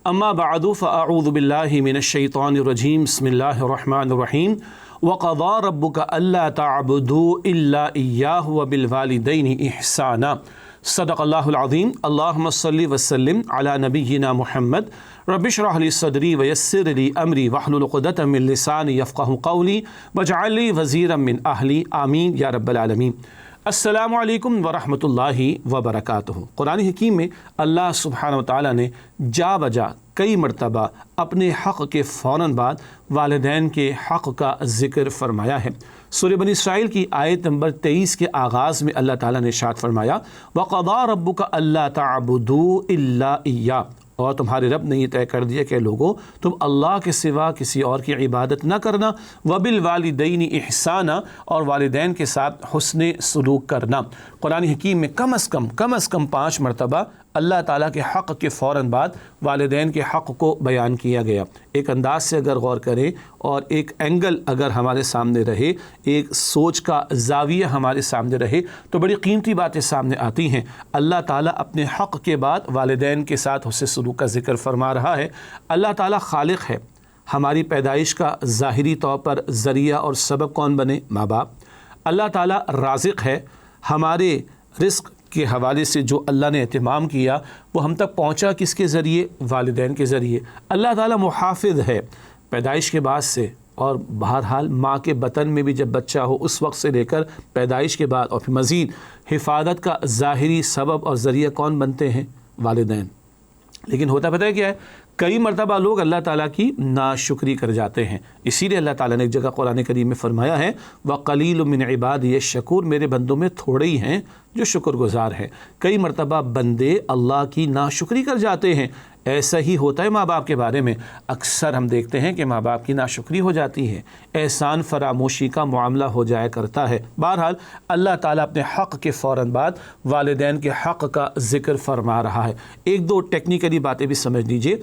اما بعد فاعوذ باللہ من الشیطان الرجیم، بسم اللہ الرحمن الرحیم۔ وقضى ربك الا تعبدوا الا اياه وبالوالدين احسانا، صدق اللہ العظیم۔ اللہم صلی وسلم علی نبینا محمد، رب اشرح لی صدری ویسر لی امری واحلل عقدۃ من لسانی یفقہوا قولی واجعل لی وزیرا من اہلی، آمین یا رب العالمین۔ السلام علیکم ورحمۃ اللہ وبرکاتہ۔ قرآن حکیم میں اللہ سبحانہ وتعالیٰ نے جا بجا کئی مرتبہ اپنے حق کے فوراً بعد والدین کے حق کا ذکر فرمایا ہے۔ سورہ بنی اسرائیل کی آیت نمبر 23 کے آغاز میں اللہ تعالیٰ نے ارشاد فرمایا، وَقَضَىٰ رَبُّكَ أَلَّا تَعْبُدُوا إِلَّا إِيَّاهُ، اور تمہارے رب نے یہ طے کر دیا کہ لوگوں تم اللہ کے سوا کسی اور کی عبادت نہ کرنا، وَبِالْوَالِدَيْنِ إِحْسَانًا، اور والدین کے ساتھ حسن سلوک کرنا۔ قرآن حکیم میں کم از کم 5 مرتبہ اللہ تعالیٰ کے حق کے فوراً بعد والدین کے حق کو بیان کیا گیا۔ ایک انداز سے اگر غور کریں اور ایک اینگل اگر ہمارے سامنے رہے، ایک سوچ کا زاویہ ہمارے سامنے رہے تو بڑی قیمتی باتیں سامنے آتی ہیں۔ اللہ تعالیٰ اپنے حق کے بعد والدین کے ساتھ حسن سلوک کا ذکر فرما رہا ہے۔ اللہ تعالیٰ خالق ہے، ہماری پیدائش کا ظاہری طور پر ذریعہ اور سبب کون بنے؟ ماں باپ۔ اللہ تعالیٰ رازق ہے، ہمارے رزق کے حوالے سے جو اللہ نے اہتمام کیا وہ ہم تک پہنچا کس کے ذریعے؟ والدین کے ذریعے۔ اللہ تعالیٰ محافظ ہے پیدائش کے بعد سے، اور بہرحال ماں کے بطن میں بھی جب بچہ ہو اس وقت سے لے کر پیدائش کے بعد، اور پھر مزید حفاظت کا ظاہری سبب اور ذریعہ کون بنتے ہیں؟ والدین۔ لیکن ہوتا پتہ ہے کیا ہے؟ کئی مرتبہ لوگ اللہ تعالیٰ کی ناشکری کر جاتے ہیں۔ اسی لیے اللہ تعالیٰ نے ایک جگہ قرآن کریم میں فرمایا ہے، وَقَلِيلٌ مِّنْ عِبَادِيَ الشَّكُورُ، میرے بندوں میں تھوڑے ہی ہیں جو شکر گزار ہیں۔ کئی مرتبہ بندے اللہ کی ناشکری کر جاتے ہیں۔ ایسا ہی ہوتا ہے ماں باپ کے بارے میں، اکثر ہم دیکھتے ہیں کہ ماں باپ کی ناشکری ہو جاتی ہے، احسان فراموشی کا معاملہ ہو جایا کرتا ہے۔ بہرحال اللہ تعالیٰ اپنے حق کے فوراً بعد والدین کے حق کا ذکر فرما رہا ہے۔ ایک دو ٹیکنیکلی باتیں بھی سمجھ لیجئے۔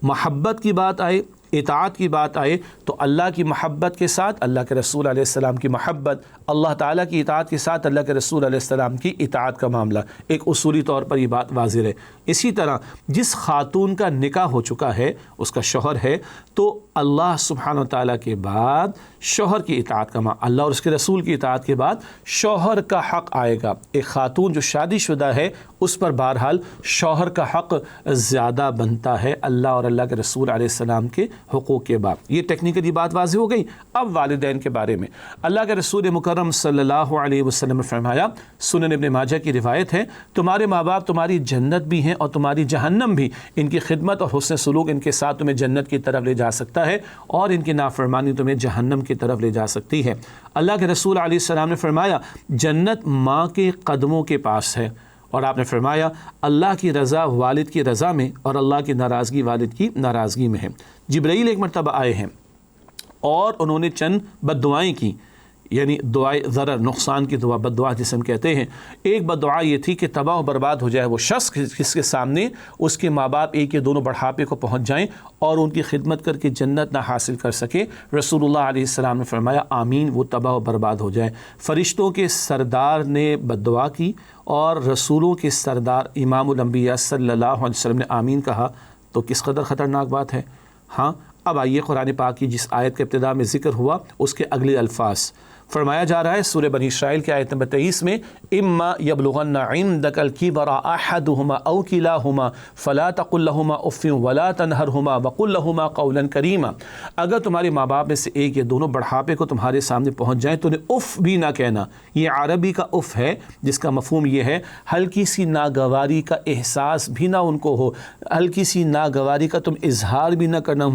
محبت کی بات آئے، اطاعت کی بات آئے تو اللہ کی محبت کے ساتھ اللہ کے رسول علیہ السلام کی محبت، اللہ تعالیٰ کی اطاعت کے ساتھ اللہ کے رسول علیہ السلام کی اطاعت کا معاملہ، ایک اصولی طور پر یہ بات واضح ہے۔ اسی طرح جس خاتون کا نکاح ہو چکا ہے، اس کا شوہر ہے، تو اللہ سبحانہ وتعالیٰ کے بعد شوہر کی اطاعت کا اللہ اور اس کے رسول کی اطاعت کے بعد شوہر کا حق آئے گا۔ ایک خاتون جو شادی شدہ ہے اس پر بہرحال شوہر کا حق زیادہ بنتا ہے اللہ اور اللہ کے رسول علیہ السلام کے حقوق کے بعد۔ یہ ٹیکنیکلی بات واضح ہو گئی۔ اب والدین کے بارے میں اللہ کے رسول مکرم صلی اللہ علیہ وسلم نے فرمایا، سنن ابن ماجہ کی روایت ہے، تمہارے ماں باپ تمہاری جنت بھی ہیں اور تمہاری جہنم بھی، ان کی خدمت اور حسن سلوک ان کے ساتھ تمہیں جنت کی طرف لے جا سکتا ہے اور ان کی نافرمانی تمہیں جہنم کی طرف لے جا سکتی ہے۔ اللہ کے رسول علیہ السلام نے فرمایا، جنت ماں کے قدموں کے پاس ہے، اور آپ نے فرمایا اللہ کی رضا والد کی رضا میں اور اللہ کی ناراضگی والد کی ناراضگی میں ہے۔ جبرائیل ایک مرتبہ آئے ہیں اور انہوں نے چند بد دعائیں کی یعنی دعائے ضرر، نقصان کی دعا، بد دعا جسے ہم کہتے ہیں. ایک بد دعا یہ تھی کہ تباہ و برباد ہو جائے وہ شخص جس کے سامنے اس کے ماں باپ ایک یا دونوں بڑھاپے کو پہنچ جائیں اور ان کی خدمت کر کے جنت نہ حاصل کر سکے. رسول اللہ علیہ السلام نے فرمایا آمین، وہ تباہ و برباد ہو جائے. فرشتوں کے سردار نے بد دعا کی اور رسولوں کے سردار امام الانبیاء صلی اللہ علیہ وسلم نے آمین کہا، تو کس قدر خطرناک بات ہے. ہاں اب آئیے قرآن پاک کی جس آیت کے ابتدا میں ذکر ہوا اس کے اگلے الفاظ فرمایا جا رہا ہے سورہ بنی اسرائیل کی آیت نمبر 23 میں، اما یبلغن عندک الکبر احدہما او کلاہما فلا تقل لہما اف ولا تنہرہما وقل لہما قولا کریما. اگر تمہارے ماں باپ میں سے ایک یا دونوں بڑھاپے کو تمہارے سامنے پہنچ جائیں تو انہیں اف بھی نہ کہنا. یہ عربی کا اف ہے جس کا مفہوم یہ ہے ہلکی سی ناگواری کا احساس بھی نہ ان کو ہو، ہلکی سی ناگواری کا تم اظہار بھی نہ کرنا،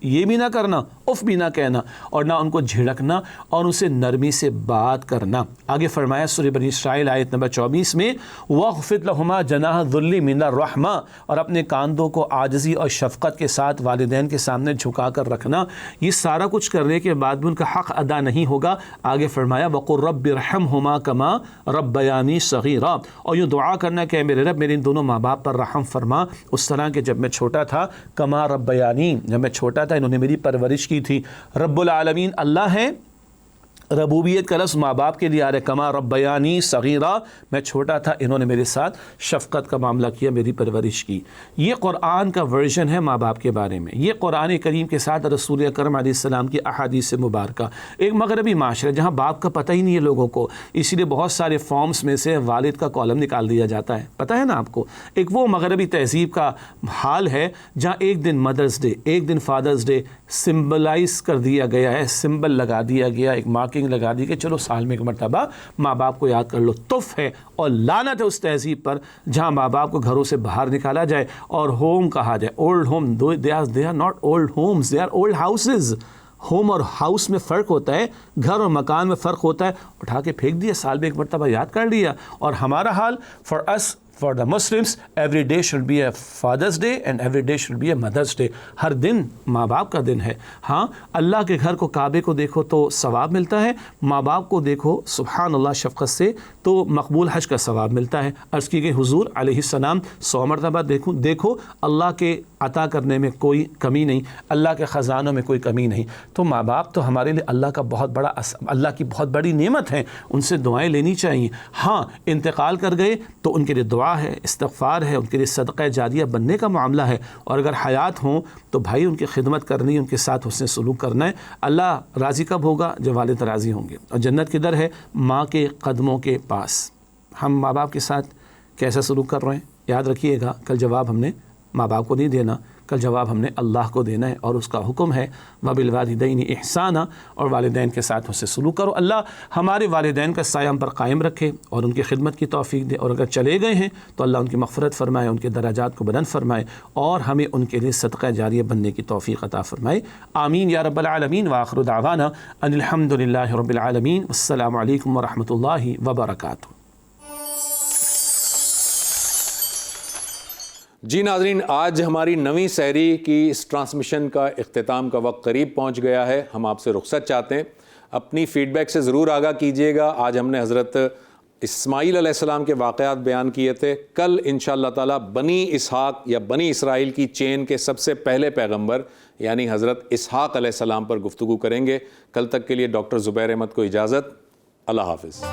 یہ بھی نہ کرنا، اف بھی نہ کہنا، اور نہ ان کو جھڑکنا اور اسے نرمی سے بات کرنا. آگے فرمایا سورہ بنی اسرائیل آیت نمبر 24 میں، وَاخْفِضْ لَهُمَا جَنَاحَ الذُّلِّ مِنَ الرَّحْمَةِ، اور اپنے کاندھوں کو عاجزی اور شفقت کے ساتھ والدین کے سامنے جھکا کر رکھنا. یہ سارا کچھ کرنے کے بعد بھی ان کا حق ادا نہیں ہوگا. آگے فرمایا وَقُلْ رَبِّ ارْحَمْهُمَا كَمَا رَبَّيَانِي صَغِيرًا، اور یہ دعا کرنا کہ اے میرے رب میرے ان دونوں ماں باپ پر رحم فرما اس طرح کہ جب میں چھوٹا تھا، کما ربیانی، جب میں چھوٹا تھا انہوں نے میری پرورش کی تھی. رب العالمین اللہ ہے، ربوبیت کا لفظ ماں باپ کے لیے آ رہا ہے، کما ربیانی صغیرہ، میں چھوٹا تھا انہوں نے میرے ساتھ شفقت کا معاملہ کیا، میری پرورش کی. یہ قرآن کا ورژن ہے ماں باپ کے بارے میں. یہ قرآن کریم کے ساتھ رسول اکرم علیہ السلام کی احادیث مبارکہ. ایک مغربی معاشرہ جہاں باپ کا پتہ ہی نہیں ہے لوگوں کو، اسی لیے بہت سارے فارمز میں سے والد کا کالم نکال دیا جاتا ہے، پتہ ہے نا آپ کو. ایک وہ مغربی تہذیب کا حال ہے جہاں ایک دن مدرس ڈے، ایک دن فادرز ڈے سمبلائز کر دیا گیا ہے، سمبل لگا دیا گیا، ایک مارکنگ لگا دی کہ چلو سال میں ایک مرتبہ ماں باپ کو یاد کر لو. تف ہے اور لعنت ہے اس تہذیب پر جہاں ماں باپ کو گھروں سے باہر نکالا جائے اور ہوم کہا جائے. Old home, they are not old homes, they are old houses. Home اور ہاؤس میں فرق ہوتا ہے، گھر اور مکان میں فرق ہوتا ہے. اٹھا کے پھینک دیا، سال میں ایک مرتبہ یاد کر لیا. اور ہمارا حال for the Muslims every day should be a Father's Day and every day should be a Mother's Day. ہر دن ماں باپ کا دن ہے. ہاں اللہ کے گھر کو، کعبے کو دیکھو تو ثواب ملتا ہے، ماں باپ کو دیکھو سبحان اللہ شفقت سے تو مقبول حج کا ثواب ملتا ہے. عرض کی گئی حضور علیہ السلام 100 مرتبہ دیکھو اللہ کے عطا کرنے میں کوئی کمی نہیں، اللہ کے خزانوں میں کوئی کمی نہیں. تو ماں باپ تو ہمارے لیے اللہ کی بہت بڑی نعمت ہے، ان سے دعائیں لینی چاہیے. ہاں انتقال کر گئے تو ان کے لیے دعا ہے، استغفار ہے، ان کے لیے صدقہ جاریہ بننے کا معاملہ ہے. اور اگر حیات ہوں تو بھائی ان کی خدمت کرنی، ان کے ساتھ حسن سلوک کرنا ہے. اللہ راضی کب ہوگا؟ جب والد راضی ہوں گے. اور جنت کدھر ہے؟ ماں کے قدموں کے پاس. ہم ماں باپ کے ساتھ کیسا سلوک کر رہے ہیں؟ یاد رکھیے گا کل جواب ہم نے ماں باپ کو نہیں دینا، کل جواب ہم نے اللہ کو دینا ہے. اور اس کا حکم ہے وَبِالْوَالِدَيْنِ إِحْسَانًا، اور والدین کے ساتھ اس سے سلوک کرو. اللہ ہمارے والدین کا سایہ ہم پر قائم رکھے اور ان کی خدمت کی توفیق دے. اور اگر چلے گئے ہیں تو اللہ ان کی مغفرت فرمائے، ان کے درجات کو بلند فرمائے اور ہمیں ان کے لیے صدقہ جاریہ بننے کی توفیق عطا فرمائے. آمین یا رب العالمین. وآخر دعوانا ان الحمد للہ رب العالمین. السلام علیکم ورحمۃ اللہ وبرکاتہ. جی ناظرین، آج ہماری نویں سحری کی اس ٹرانسمیشن کا اختتام کا وقت قریب پہنچ گیا ہے. ہم آپ سے رخصت چاہتے ہیں. اپنی فیڈ بیک سے ضرور آگاہ کیجیے گا. آج ہم نے حضرت اسماعیل علیہ السلام کے واقعات بیان کیے تھے. کل انشاءاللہ تعالی بنی اسحاق یا بنی اسرائیل کی چین کے سب سے پہلے پیغمبر یعنی حضرت اسحاق علیہ السلام پر گفتگو کریں گے. کل تک کے لیے ڈاکٹر زبیر احمد کو اجازت. اللہ حافظ.